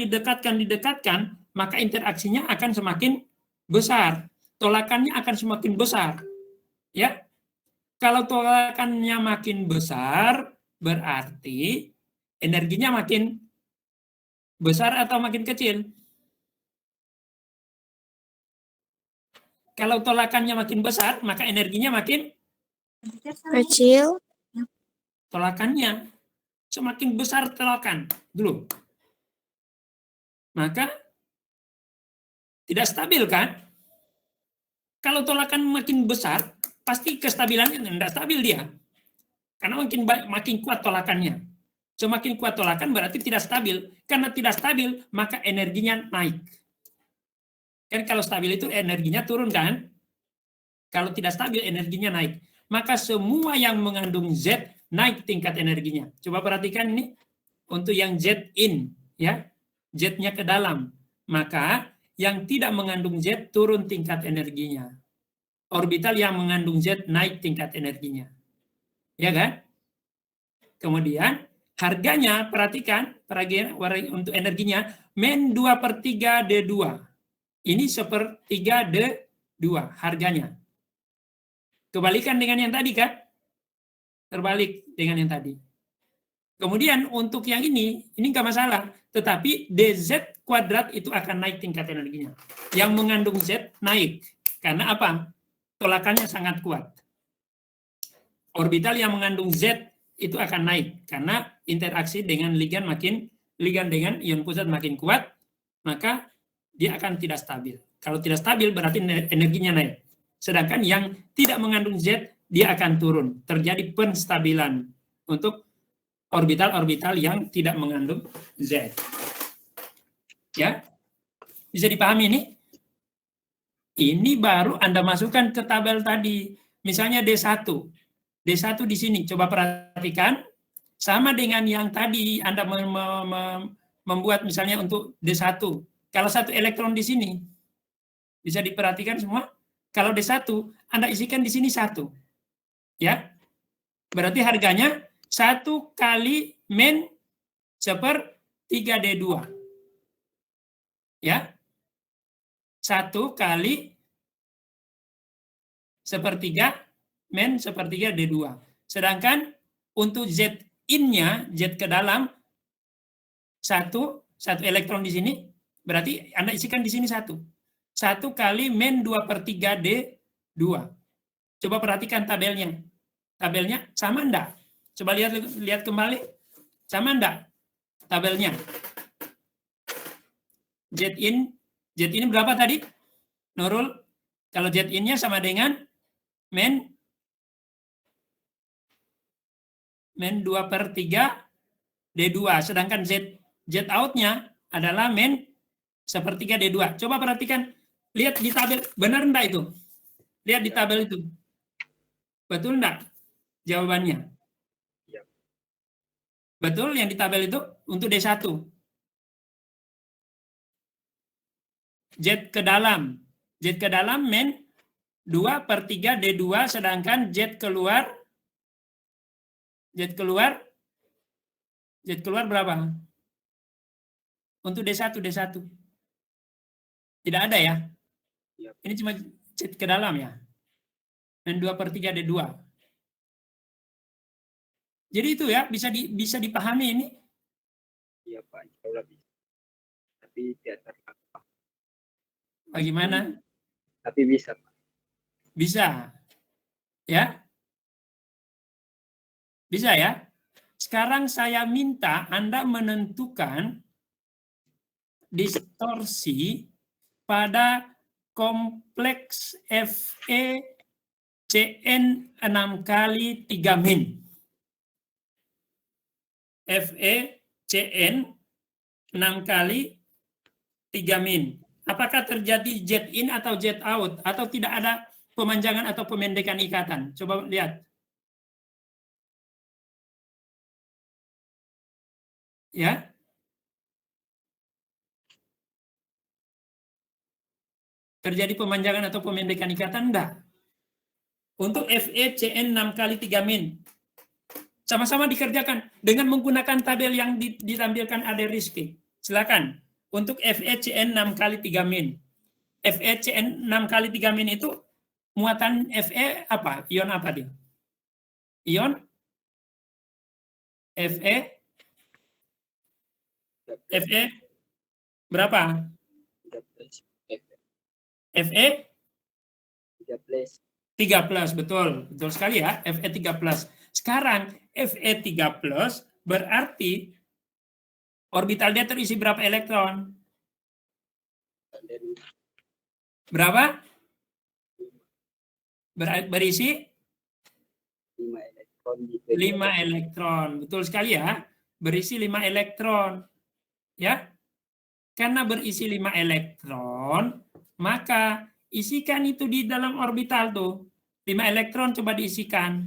A: maka interaksinya akan semakin besar. Tolakannya akan semakin besar. Ya. Kalau tolakannya makin besar, berarti energinya makin besar atau makin kecil? Kalau tolakannya makin besar, maka energinya makin
B: Kecil.
A: tolakannya. Semakin besar tolakan dulu. Maka tidak stabil kan? Kalau tolakan makin besar, pasti kestabilannya tidak stabil dia. Karena makin kuat tolakannya. Semakin kuat tolakan berarti tidak stabil. Karena tidak stabil, maka energinya naik. Kan kalau stabil itu energinya turun kan? Kalau tidak stabil energinya naik. Maka semua yang mengandung Z naik tingkat energinya. Coba perhatikan ini untuk yang Z in, ya. Z-nya ke dalam. Maka yang tidak mengandung Z turun tingkat energinya. Orbital yang mengandung Z naik tingkat energinya. Ya kan? Kemudian harganya, perhatikan untuk energinya, men 2/3 D2. Ini 1/3 D2 harganya. Kebalikan dengan yang tadi kan? Terbalik dengan yang tadi. Kemudian untuk yang ini nggak masalah. Tetapi DZ kuadrat itu akan naik tingkat energinya. Yang mengandung Z naik. Karena apa? Tolakannya sangat kuat. Orbital yang mengandung Z itu akan naik. Karena interaksi dengan ligan dengan ion pusat makin kuat, maka dia akan tidak stabil. Kalau tidak stabil berarti energinya naik. Sedangkan yang tidak mengandung Z, dia akan turun. Terjadi penstabilan untuk orbital-orbital yang tidak mengandung Z. Ya, bisa dipahami ini? Ini baru Anda masukkan ke tabel tadi. Misalnya D1. D1 di sini, coba perhatikan. Sama dengan yang tadi Anda membuat misalnya untuk D1. Kalau satu elektron di sini, bisa diperhatikan semua. Kalau D1, Anda isikan di sini 1. Ya. Berarti harganya 1 kali men 1/3 D2. Ya. 1 kali 1/3 men 1/3 D2. Sedangkan untuk Z in-nya, Z ke dalam, 1 elektron di sini, berarti Anda isikan di sini 1. 1 kali men 2/3 D2. Coba perhatikan tabelnya. Tabelnya sama enggak? Coba lihat kembali. Sama enggak tabelnya? Z in berapa tadi? Nurul, kalau Z in-nya sama dengan men 2/3 D2. Sedangkan Z out-nya adalah men 1/3 D2. Coba perhatikan. Lihat di tabel. Benar enggak itu? Lihat di tabel itu. Betul enggak jawabannya?
E: Ya.
A: Betul yang di tabel itu untuk D1. Z ke dalam. Z ke dalam men 2/3 D2, sedangkan Z keluar Z keluar berapa? Untuk D1, D1. Tidak ada ya?
E: Iya.
A: Ini cuma Z ke dalam ya? Dan 2/3 D2. Jadi itu ya, bisa dipahami ini.
E: Iya Pak, insya Allah bisa. Tapi tidak terlalu.
A: Bagaimana?
E: Tapi bisa Pak.
A: Bisa. Ya? Bisa ya? Sekarang saya minta Anda menentukan distorsi pada kompleks Fe Cn 6 kali 3 min. Fe Cn 6 kali 3 min. Apakah terjadi Z in atau Z out? Atau tidak ada pemanjangan atau pemendekan ikatan? Coba lihat. Ya. Terjadi pemanjangan atau pemendekan ikatan? Enggak. Untuk Fe Cn 6 kali 3 min. Sama-sama dikerjakan dengan menggunakan tabel yang ditampilkan ada Rizky. Silakan. Untuk FeCN 6 kali 3 min. FeCN 6 kali 3 min itu muatan Fe apa? Ion apa dia? Ion Fe berapa?
E: 13.
A: Fe
E: 13.
A: 3+, betul. Betul sekali ya, Fe 3+. Sekarang Fe 3+ berarti orbital dia terisi berapa elektron? Berapa? Berisi
E: 5 elektron.
A: 5 elektron. Betul sekali ya. Berisi 5 elektron. Ya. Karena berisi 5 elektron, maka isikan itu di dalam orbital tuh. 5 elektron coba diisikan.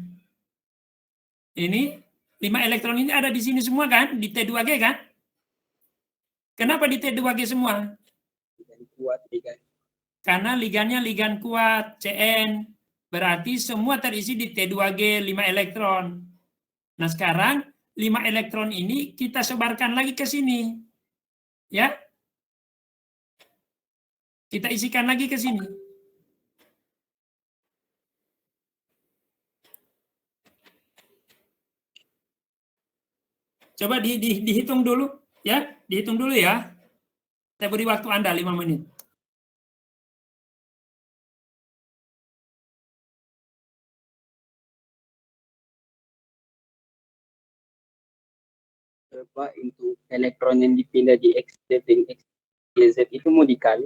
A: Ini 5 elektron ini ada di sini semua kan? Di T2G kan? Kenapa di T2G semua?
E: Ligan kuat, ligan.
A: Karena ligannya ligan kuat, Cn. Berarti semua terisi di T2G 5 elektron. Nah sekarang 5 elektron ini kita sebarkan lagi ke sini. Ya. Kita isikan lagi ke sini. Coba dihitung dulu. Ya, dihitung dulu ya. Saya beri waktu Anda 5 menit.
E: Pak, untuk elektron yang dipindah di XZ dan XYZ itu mau dikali?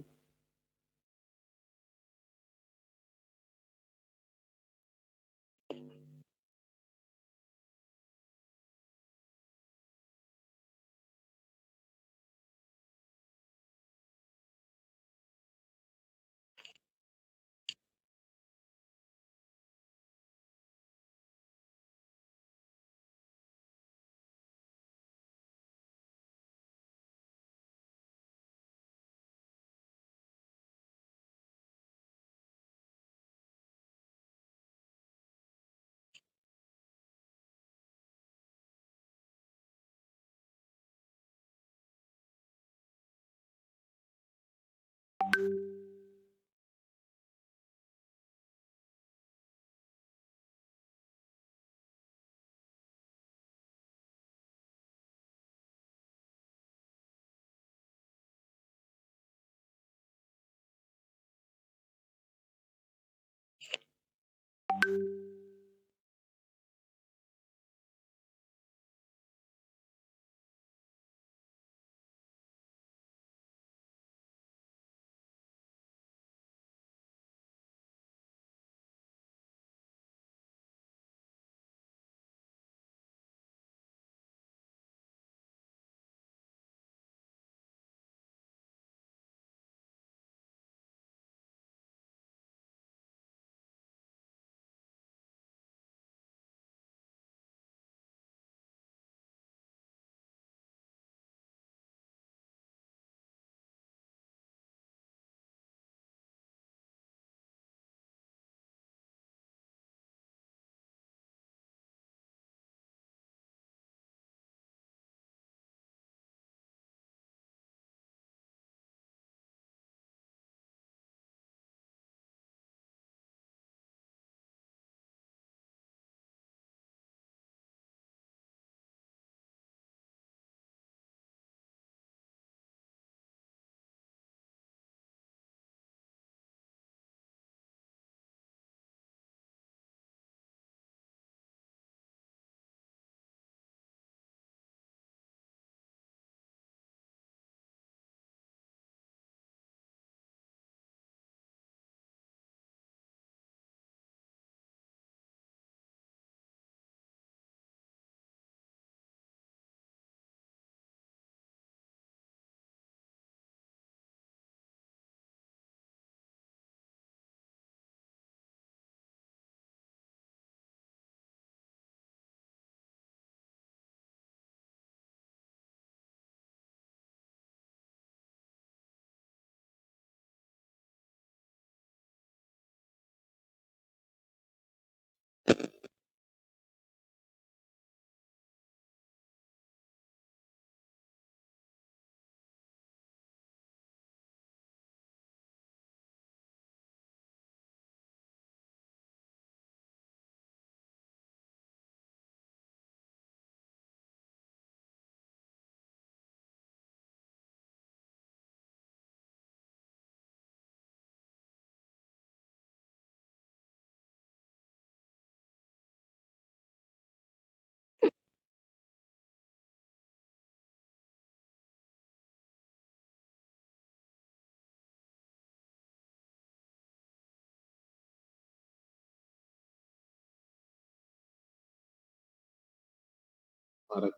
E: farad.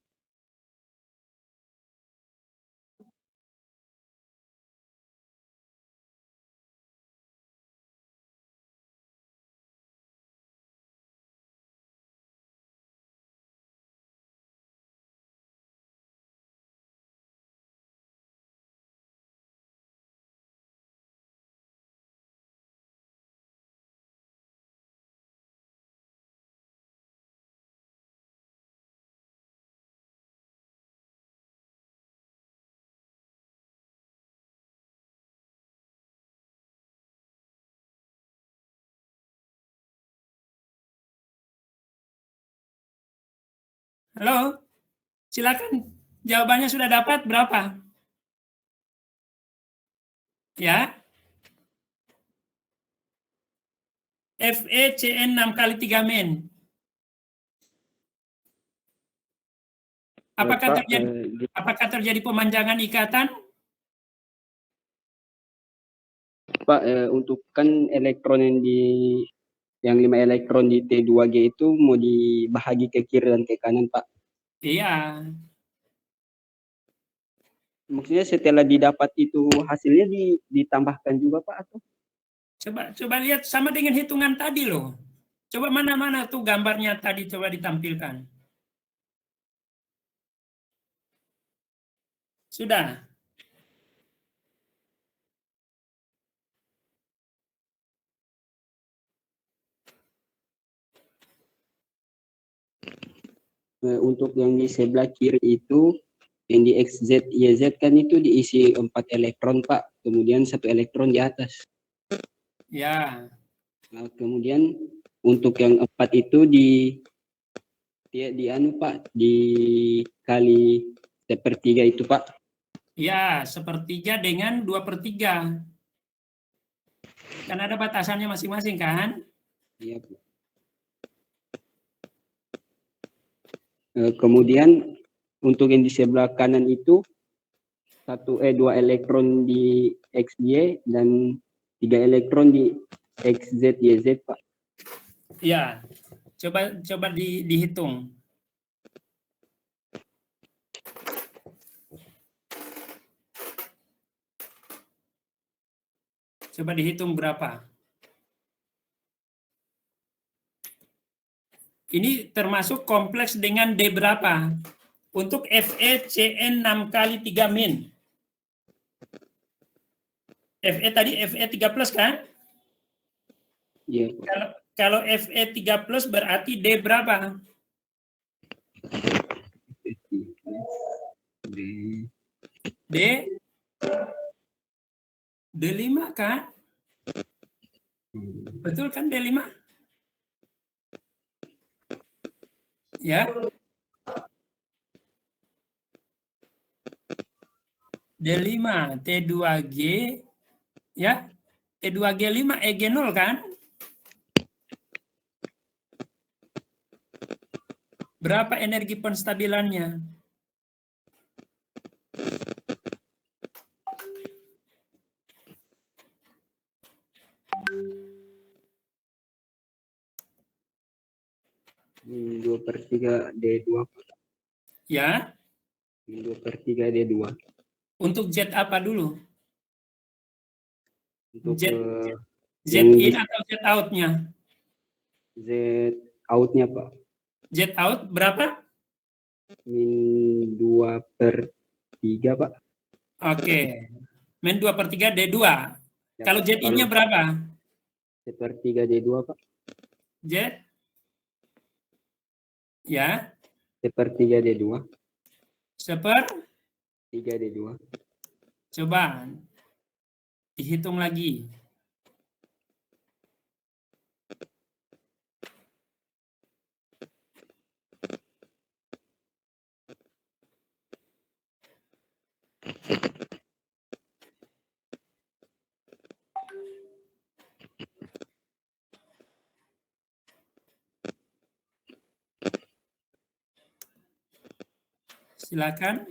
A: Halo, silakan. Jawabannya sudah dapat berapa? Ya. FeCN 6 kali 3 min. Apakah terjadi pemanjangan ikatan?
F: Pak, untuk kan elektron yang 5 elektron di T2G itu mau dibahagi ke kiri dan ke kanan, Pak.
A: Iya.
F: Maksudnya setelah didapat itu hasilnya ditambahkan juga, Pak, atau?
A: Coba lihat sama dengan hitungan tadi loh. Coba mana-mana tuh gambarnya tadi coba ditampilkan. Sudah.
F: Untuk yang di sebelah kiri itu, yang di XZ, YZ kan itu diisi 4 elektron, Pak. Kemudian 1 elektron di atas.
A: Ya.
F: Nah, kemudian untuk yang 4 itu Pak, dikali 1/3 itu, Pak.
A: Ya, 1/3 dengan 2/3. Kan ada batasannya masing-masing kan?
F: Iya, Pak. Kemudian untuk yang di sebelah kanan itu 2 elektron di XY dan 3 elektron di XZ, YZ, Pak.
A: Ya. Coba dihitung. Coba dihitung berapa. Ini termasuk kompleks dengan D berapa? Untuk FeCN 6 kali 3 min. Fe tadi Fe 3 plus kan?
F: Iya,
A: Kalau Fe 3 plus berarti D berapa? D5 kan? Betul kan D5? Ya. D5, T2G, ya. T2G5, EG0 kan? Berapa energi penstabilannya?
F: Min 2/3 D2.
A: Ya.
F: Min 2/3 D2.
A: Untuk Z apa dulu?
F: Untuk
A: Z in atau Z out-nya?
F: Z out-nya, Pak.
A: Z out berapa?
F: Min 2/3, Pak.
A: Oke. Min 2/3 D2.
F: Ya,
A: Kalau Z in-nya berapa?
F: 1/3 D2, Pak.
A: Z? Ya.
F: 1/3 D2.
A: 1/3
F: D2.
A: Coba dihitung lagi. Silakan.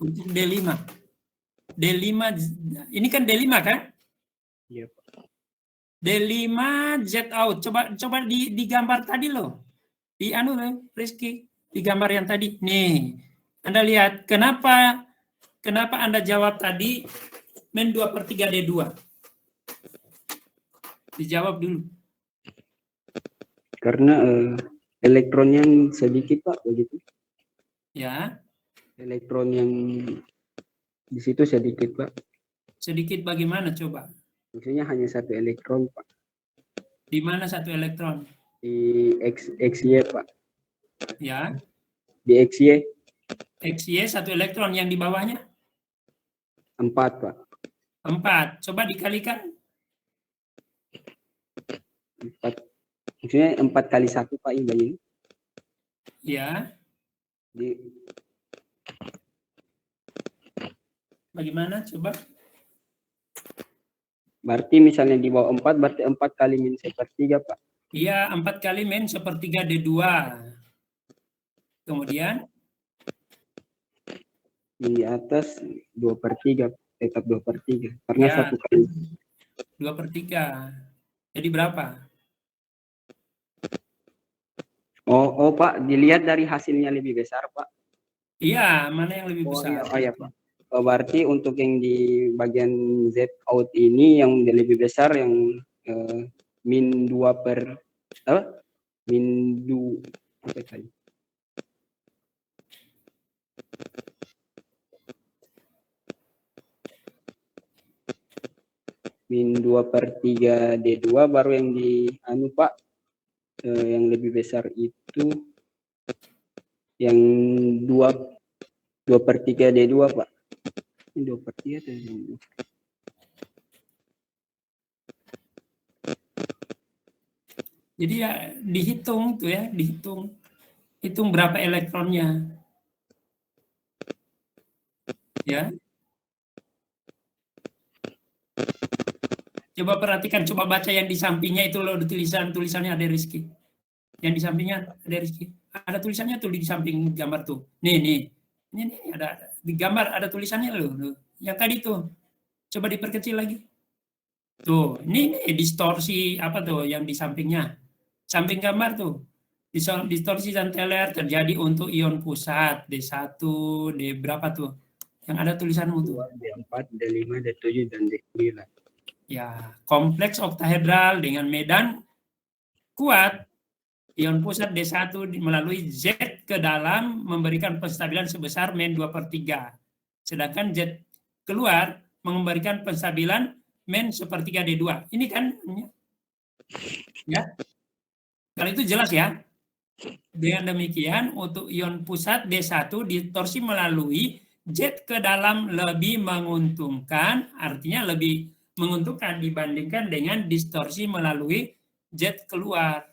A: Untuk D5. D5, ini kan D5 kan?
F: Iya, Pak.
A: D5 Z out. Coba digambar tadi loh. Di Rizky, di gambar yang tadi. Nih, Anda lihat kenapa Anda jawab tadi men 2/3 D2? Dijawab dulu.
F: Karena elektronnya sedikit Pak, begitu.
A: Ya,
F: Elektron yang di situ sedikit Pak.
A: sedikit bagaimana coba?
F: Maksudnya hanya satu elektron Pak.
A: Di mana satu elektron?
F: Di XY Pak.
A: Ya,
F: Di XY
A: XY satu elektron, yang di bawahnya
F: 4 Pak.
A: 4. Coba dikalikan.
F: 4. Maksudnya 4 kali 1 Pak ini.
A: Ya, bagaimana coba?
F: Berarti misalnya di bawah 4, berarti 4 kali min 1/3 Pak.
A: Iya, 4 kali min 1/3 D2. Kemudian
F: Di atas 2/3, tetap 2/3. Karena
A: ya,
F: 1 kali.
A: 2/3. Jadi berapa?
F: Oh Pak, dilihat dari hasilnya lebih besar Pak.
A: Iya, mana yang lebih besar?
F: Iya Pak. Berarti untuk yang di bagian Z out ini yang lebih besar yang min 2 per apa? Min 2 apa tadi? Min 2/3 D2 baru yang di Pak, yang lebih besar itu yang 2/3 D2 Pak. Ini 2/3 atau 2?
A: Jadi ya dihitung tuh ya, hitung berapa elektronnya. Ya. Coba perhatikan, coba baca yang di sampingnya itu loh, tulisannya ada Rizky. Yang di sampingnya ada Rizky. Ada tulisannya tuh di samping gambar tuh. Nih ada di gambar ada tulisannya loh. Yang tadi tuh. Coba diperkecil lagi. Tuh, ini distorsi apa tuh yang di sampingnya? Samping gambar tuh. Distorsi centeler terjadi untuk ion pusat D1, D berapa tuh? Yang ada tulisanmu tuh.
F: D4, D5, D7 dan D9.
A: Ya, kompleks oktahedral dengan medan kuat, ion pusat D1 melalui Z ke dalam memberikan penstabilan sebesar min 2/3. Sedangkan Z keluar memberikan penstabilan min 1/3 D2. Ini kan ya. Kalau itu jelas ya. Dengan demikian untuk ion pusat D1 distorsi melalui Z ke dalam lebih menguntungkan, artinya lebih menguntungkan dibandingkan dengan distorsi melalui Z keluar.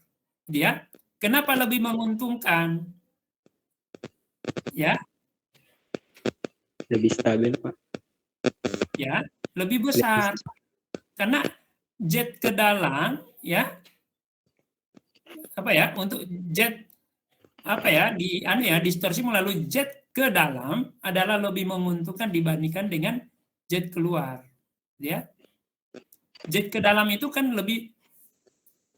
A: Dia kenapa lebih menguntungkan? Ya.
F: Lebih stabil, Pak.
A: Ya, lebih besar. Karena Z ke dalam ya. Apa ya? Untuk Z apa ya? Distorsi melalui Z ke dalam adalah lebih menguntungkan dibandingkan dengan Z keluar. Ya. Z ke dalam itu kan lebih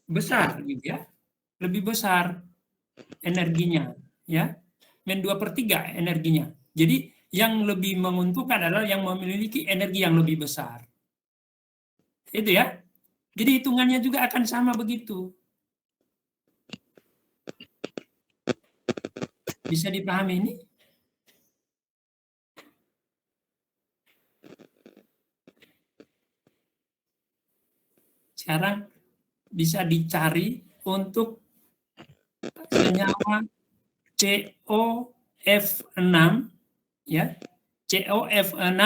A: besar gitu ya. Lebih besar energinya ya. Min 2/3 energinya. Jadi yang lebih menguntungkan adalah yang memiliki energi yang lebih besar. Itu ya. Jadi hitungannya juga akan sama begitu. Bisa dipahami ini? Sekarang bisa dicari untuk senyawa COF6 ya. COF6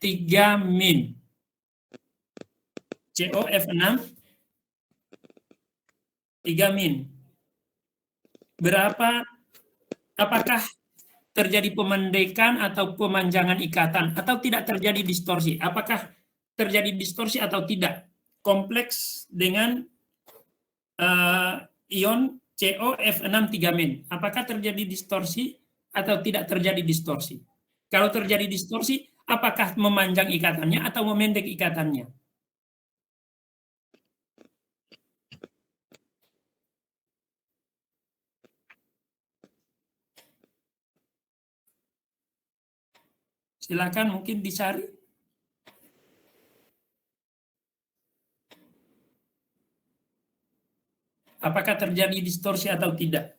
A: 3-min. COF6 3-min. Apakah terjadi pemendekan atau pemanjangan ikatan atau tidak terjadi distorsi? Apakah terjadi distorsi atau tidak? Kompleks dengan ion COF6 3-min. Apakah terjadi distorsi atau tidak terjadi distorsi? Kalau terjadi distorsi, apakah memanjang ikatannya atau memendek ikatannya? Silakan mungkin Disari. Apakah terjadi distorsi atau tidak?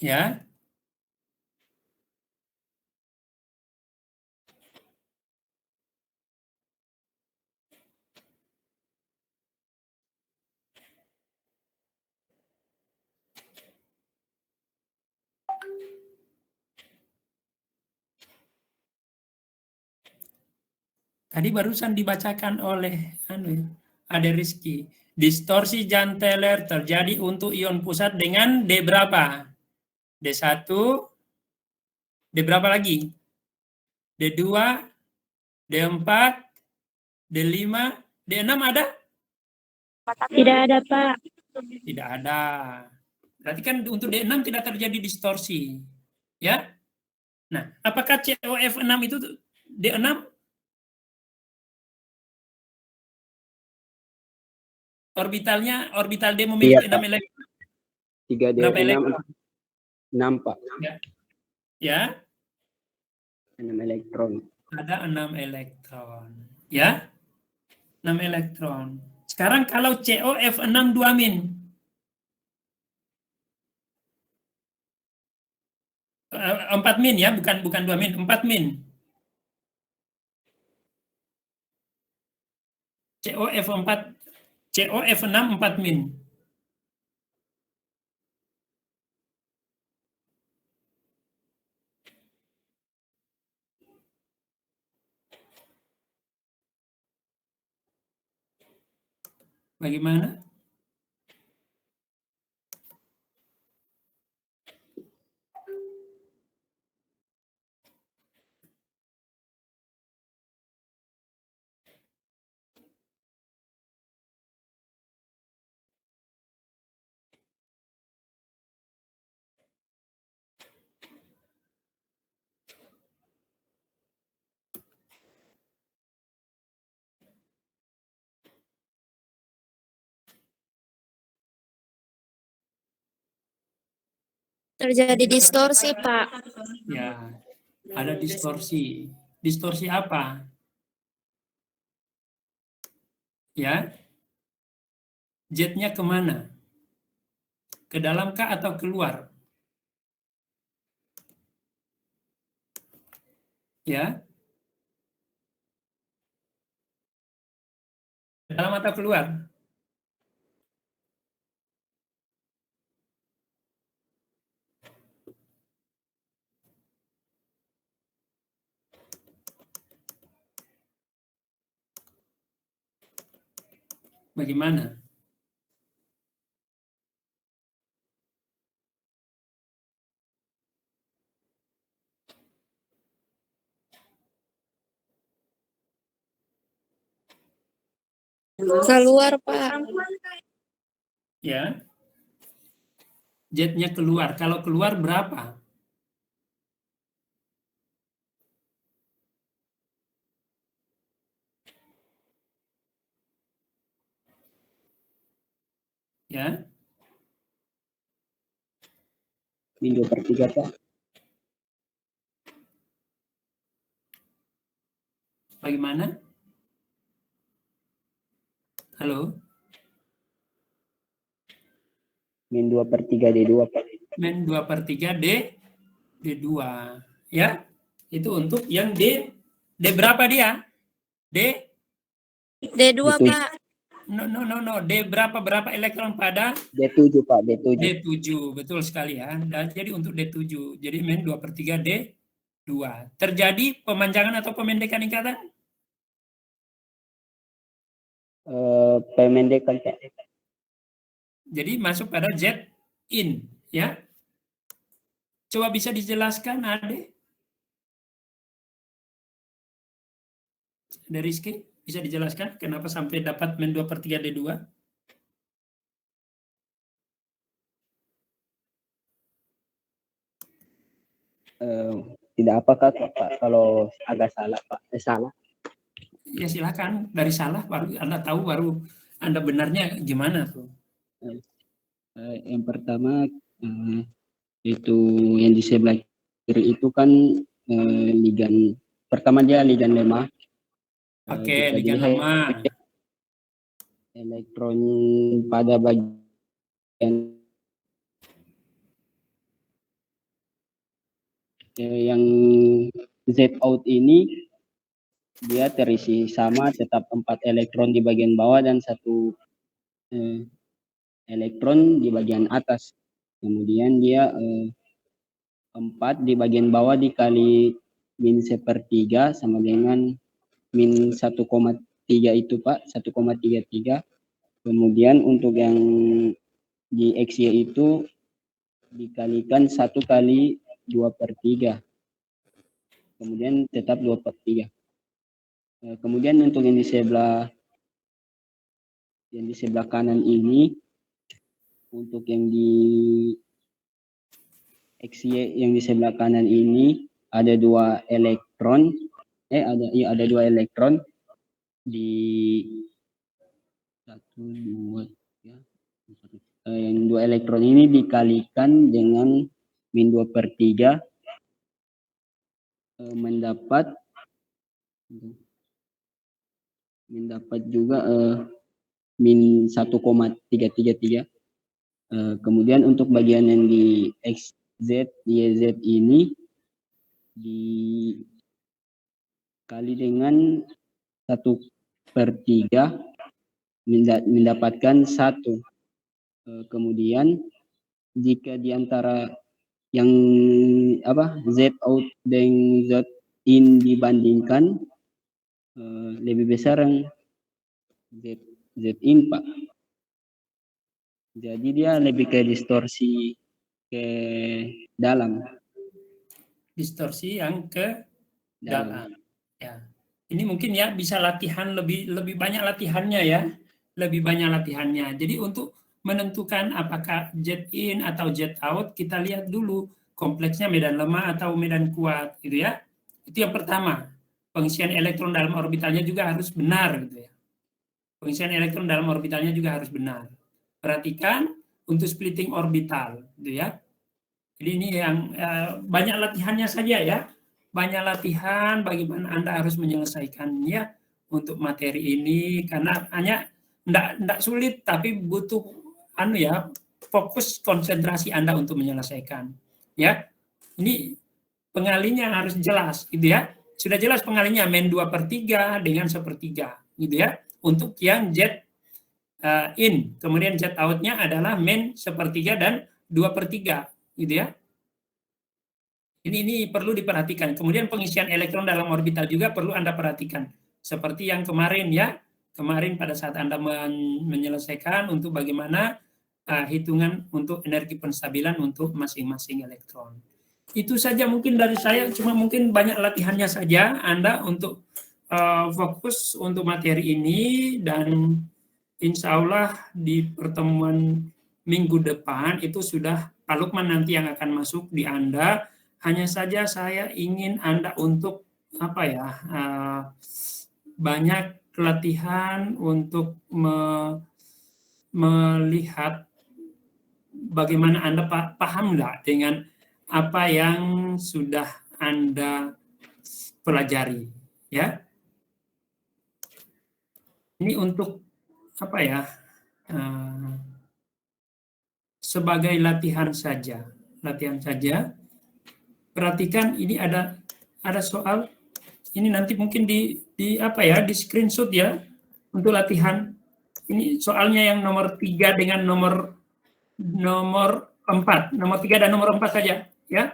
A: Ya, tadi barusan dibacakan oleh Ade Rizky. Distorsi Jahn-Teller terjadi untuk ion pusat dengan D berapa? D1, D berapa lagi? D2, D4, D5, D6 ada?
B: Tidak ada, Pak.
A: Tidak ada. Berarti kan untuk D6 tidak terjadi distorsi. Ya. Nah, apakah COF6 itu D6? Orbital D memiliki 6 elektron.
F: 3D
A: Berapa elektron?
F: 6, Pak.
A: Ya.
F: 6 elektron.
A: Ada 6 elektron. Ya. 6 elektron. Sekarang kalau COF6 2 min. 4 min ya, bukan 2 min, 4 min. COF6 4 min. Bagaimana?
B: Terjadi distorsi, Pak.
A: Ya, ada distorsi. Distorsi apa? Ya, jetnya kemana? Ke dalam kah atau keluar? Ya, ke dalam atau keluar? Bagaimana?
B: Keluar, Pak.
A: Ya, jetnya keluar. Kalau keluar berapa? Ya,
F: Min 2/3, Pak.
A: bagaimana? Halo?
F: Min 2/3 D2, Pak.
A: Min 2/3 D2. Ya, itu untuk yang D berapa dia?
B: D2, Pak.
A: No. D berapa elektron pada?
F: D7, Pak. D7.
A: D7, betul sekali ya. Dan jadi untuk D7, jadi min 2/3 D2. Terjadi pemanjangan atau pemendekan ikatan?
F: Pemendekan, Pak.
A: Jadi masuk pada Z in, ya. Coba bisa dijelaskan, Ade? Dari Rizky, bisa dijelaskan kenapa sampai dapat min 2/3 D2?
E: Tidak apa Kak kalau agak salah Pak? Salah.
A: Ya silakan, dari salah baru Anda tahu, baru Anda benarnya gimana tuh.
F: Yang pertama itu yang di sebelah kiri itu kan ligan pertama dia ligan lemah.
A: Oke,
F: Jika
A: ligan
F: dilihat
A: lemah.
F: elektron pada bagian yang Z out ini dia terisi sama, tetap 4 elektron di bagian bawah dan 1 elektron di bagian atas. Kemudian dia 4 di bagian bawah dikali min 1/3 sama dengan min 1,3 itu Pak, 1,33. Kemudian untuk yang di XY itu dikalikan 1 kali 2/3. Kemudian tetap 2/3. Kemudian untuk yang di sebelah kanan ini, untuk yang di XY yang di sebelah kanan ini ada 2 elektron, ada 2 elektron di 1, 2, 3, 4. Yang 2 elektron ini dikalikan dengan min 2/3 mendapat juga min 1,333. Kemudian untuk bagian yang di XZ, YZ ini dikali dengan 1/3 mendapatkan 1. Kemudian jika diantara yang Z out dan Z in dibandingkan, lebih besar yang Z in Pak. Jadi dia lebih ke distorsi ke dalam.
A: Distorsi yang ke dalam. Ya. Ini mungkin ya bisa latihan lebih banyak latihannya ya. Lebih banyak latihannya. Jadi untuk menentukan apakah Z in atau Z out, kita lihat dulu kompleksnya medan lemah atau medan kuat gitu ya. Itu yang pertama. Pengisian elektron dalam orbitalnya juga harus benar gitu ya. Pengisian elektron dalam orbitalnya juga harus benar. Perhatikan untuk splitting orbital gitu ya. Jadi ini yang banyak latihannya saja ya. Banyak latihan bagaimana Anda harus menyelesaikannya untuk materi ini, karena hanya enggak sulit tapi butuh fokus konsentrasi Anda untuk menyelesaikan. Ya. Ini pengalinya harus jelas gitu ya. Sudah jelas pengalinya min 2/3 dengan 1/3 gitu ya. Untuk yang Z in, kemudian Z out-nya adalah min 1/3 dan 2/3 gitu ya. Ini perlu diperhatikan. Kemudian pengisian elektron dalam orbital juga perlu Anda perhatikan. Seperti yang kemarin ya. Kemarin pada saat Anda menyelesaikan untuk bagaimana hitungan untuk energi penstabilan untuk masing-masing elektron. Itu saja mungkin dari saya, cuma mungkin banyak latihannya saja Anda untuk fokus untuk materi ini, dan insya Allah di pertemuan minggu depan itu sudah Pak Lukman nanti yang akan masuk di Anda. Hanya saja saya ingin Anda untuk banyak latihan untuk melihat bagaimana Anda paham nggak dengan apa yang sudah Anda pelajari, ya. Ini untuk sebagai latihan saja. Perhatikan ini ada soal. Ini nanti mungkin di screenshot ya untuk latihan. Ini soalnya yang nomor 3 dengan nomor 4. Nomor 3 dan nomor 4 saja ya.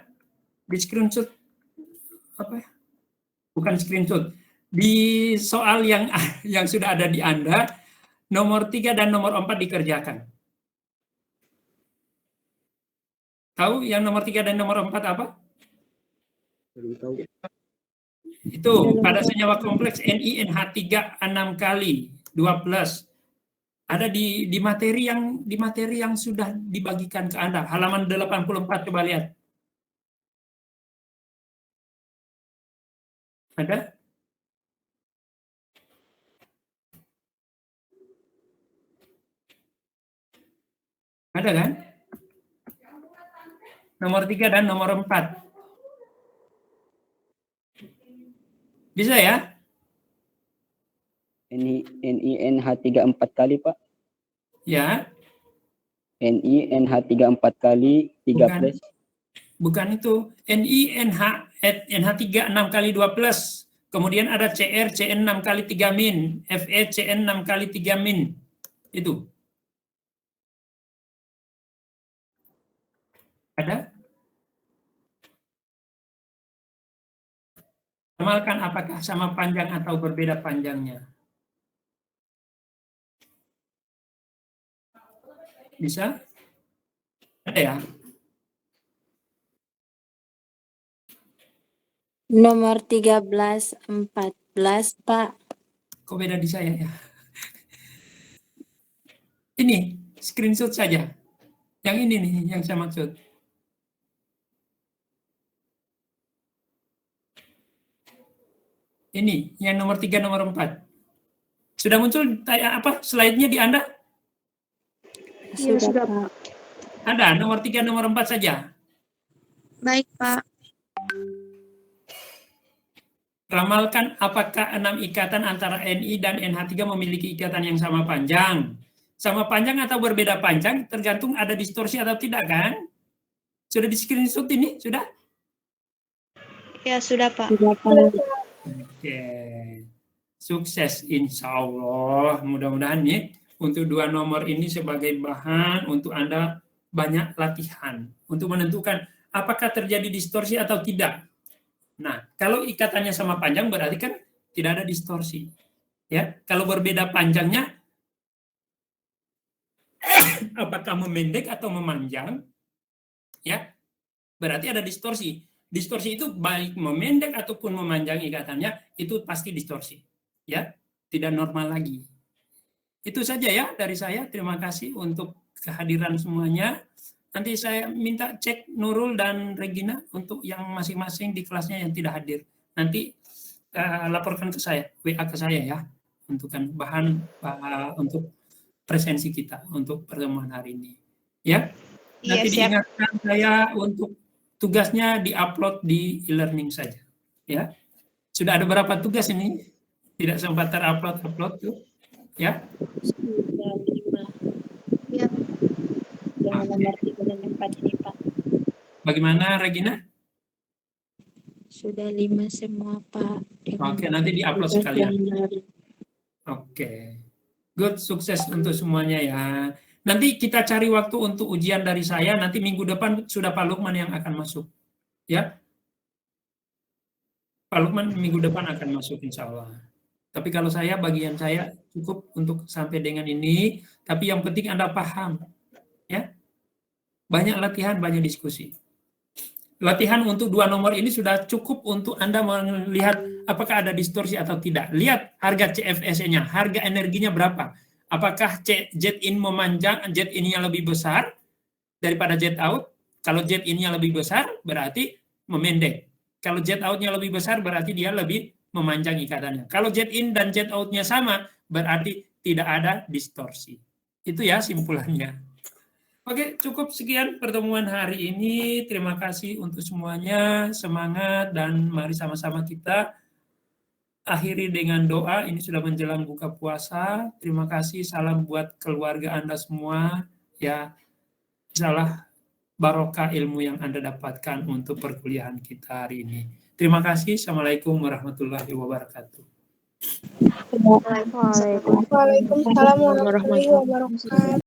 A: Di screenshot bukan screenshot. Di soal yang sudah ada di Anda, nomor 3 dan nomor 4 dikerjakan. Tahu yang nomor 3 dan nomor 4 apa?
F: Belum tahu.
A: Itu pada senyawa kompleks NiNH3 6 kali 2+. Ada di materi yang sudah dibagikan ke Anda. Halaman 84 coba lihat. Ada? Ada kan? Nomor 3 dan nomor 4. Bisa ya?
E: NiNH3 4 kali, Pak.
A: Ya.
E: NiNH3 4 kali 3+.
A: Bukan itu. NiNH3 6 kali 2+. Kemudian ada Cr, Cn 6 kali 3 min. Fe, Cn 6 kali 3 min. Itu. Ada? Ramalkan apakah sama panjang atau berbeda panjangnya. Bisa? Ada ya?
H: Nomor 13, 14, Pak.
A: Kok beda di saya ya? Ini, screenshot saja. Yang ini nih, yang saya maksud. Ini, yang nomor 3, nomor 4. Sudah muncul slide-nya di Anda?
H: Sudah, Pak.
A: Ada, nomor 3, nomor 4 saja.
B: Baik, Pak.
A: Ramalkan apakah 6 ikatan antara Ni dan NH3 memiliki ikatan yang sama panjang. Sama panjang atau berbeda panjang, tergantung ada distorsi atau tidak kan? Sudah di screenshot ini? Sudah?
H: Ya, sudah, Pak.
A: Oke. Sukses insya Allah. Mudah-mudahan nih untuk 2 nomor ini sebagai bahan untuk Anda banyak latihan untuk menentukan apakah terjadi distorsi atau tidak. Nah, kalau ikatannya sama panjang berarti kan tidak ada distorsi. Ya, kalau berbeda panjangnya apakah memendek atau memanjang? Ya, berarti ada distorsi. Distorsi itu baik memendek ataupun memanjang ikatannya itu pasti distorsi. Ya, tidak normal lagi. Itu saja ya dari saya. Terima kasih untuk kehadiran semuanya. Nanti saya minta cek Nurul dan Regina untuk yang masing-masing di kelasnya yang tidak hadir. Nanti laporkan ke saya, WA ke saya ya, untuk bahan untuk presensi kita untuk pertemuan hari ini. Ya, nanti diingatkan saya untuk tugasnya diupload di e-learning saja. Ya, sudah ada berapa tugas ini? Tidak sempat terupload tuh, ya?
H: Sudah 5.
B: Ya.
H: Yang nomor 3 dan 4 ini, Pak.
A: Bagaimana, Regina?
H: Sudah 5 semua, Pak.
A: Oke, nanti diupload sekalian. Oke. Good, sukses untuk semuanya ya. Nanti kita cari waktu untuk ujian dari saya, nanti minggu depan sudah Pak Lukman yang akan masuk. Ya? Pak Lukman minggu depan akan masuk insya Allah. Tapi kalau bagian saya cukup untuk sampai dengan ini, tapi yang penting Anda paham. Ya? Banyak latihan, banyak diskusi. Latihan untuk 2 nomor ini sudah cukup untuk Anda melihat apakah ada distorsi atau tidak. Lihat harga CFS-nya, harga energinya berapa. Apakah jet in memanjang, jet in-nya lebih besar daripada jet out? Kalau jet in-nya lebih besar, berarti memendek. Kalau jet out-nya lebih besar, berarti dia lebih memanjang ikatannya. Kalau jet in dan jet out-nya sama, berarti tidak ada distorsi. Itu ya simpulannya. Oke, cukup sekian pertemuan hari ini. Terima kasih untuk semuanya. Semangat dan mari sama-sama kita akhiri dengan doa. Ini sudah menjelang buka puasa. Terima kasih. Salam buat keluarga Anda semua. Ya, insyaallah barokah ilmu yang Anda dapatkan untuk perkuliahan kita hari ini. Terima kasih. Assalamualaikum warahmatullahi wabarakatuh.
H: Waalaikumsalam warahmatullahi wabarakatuh.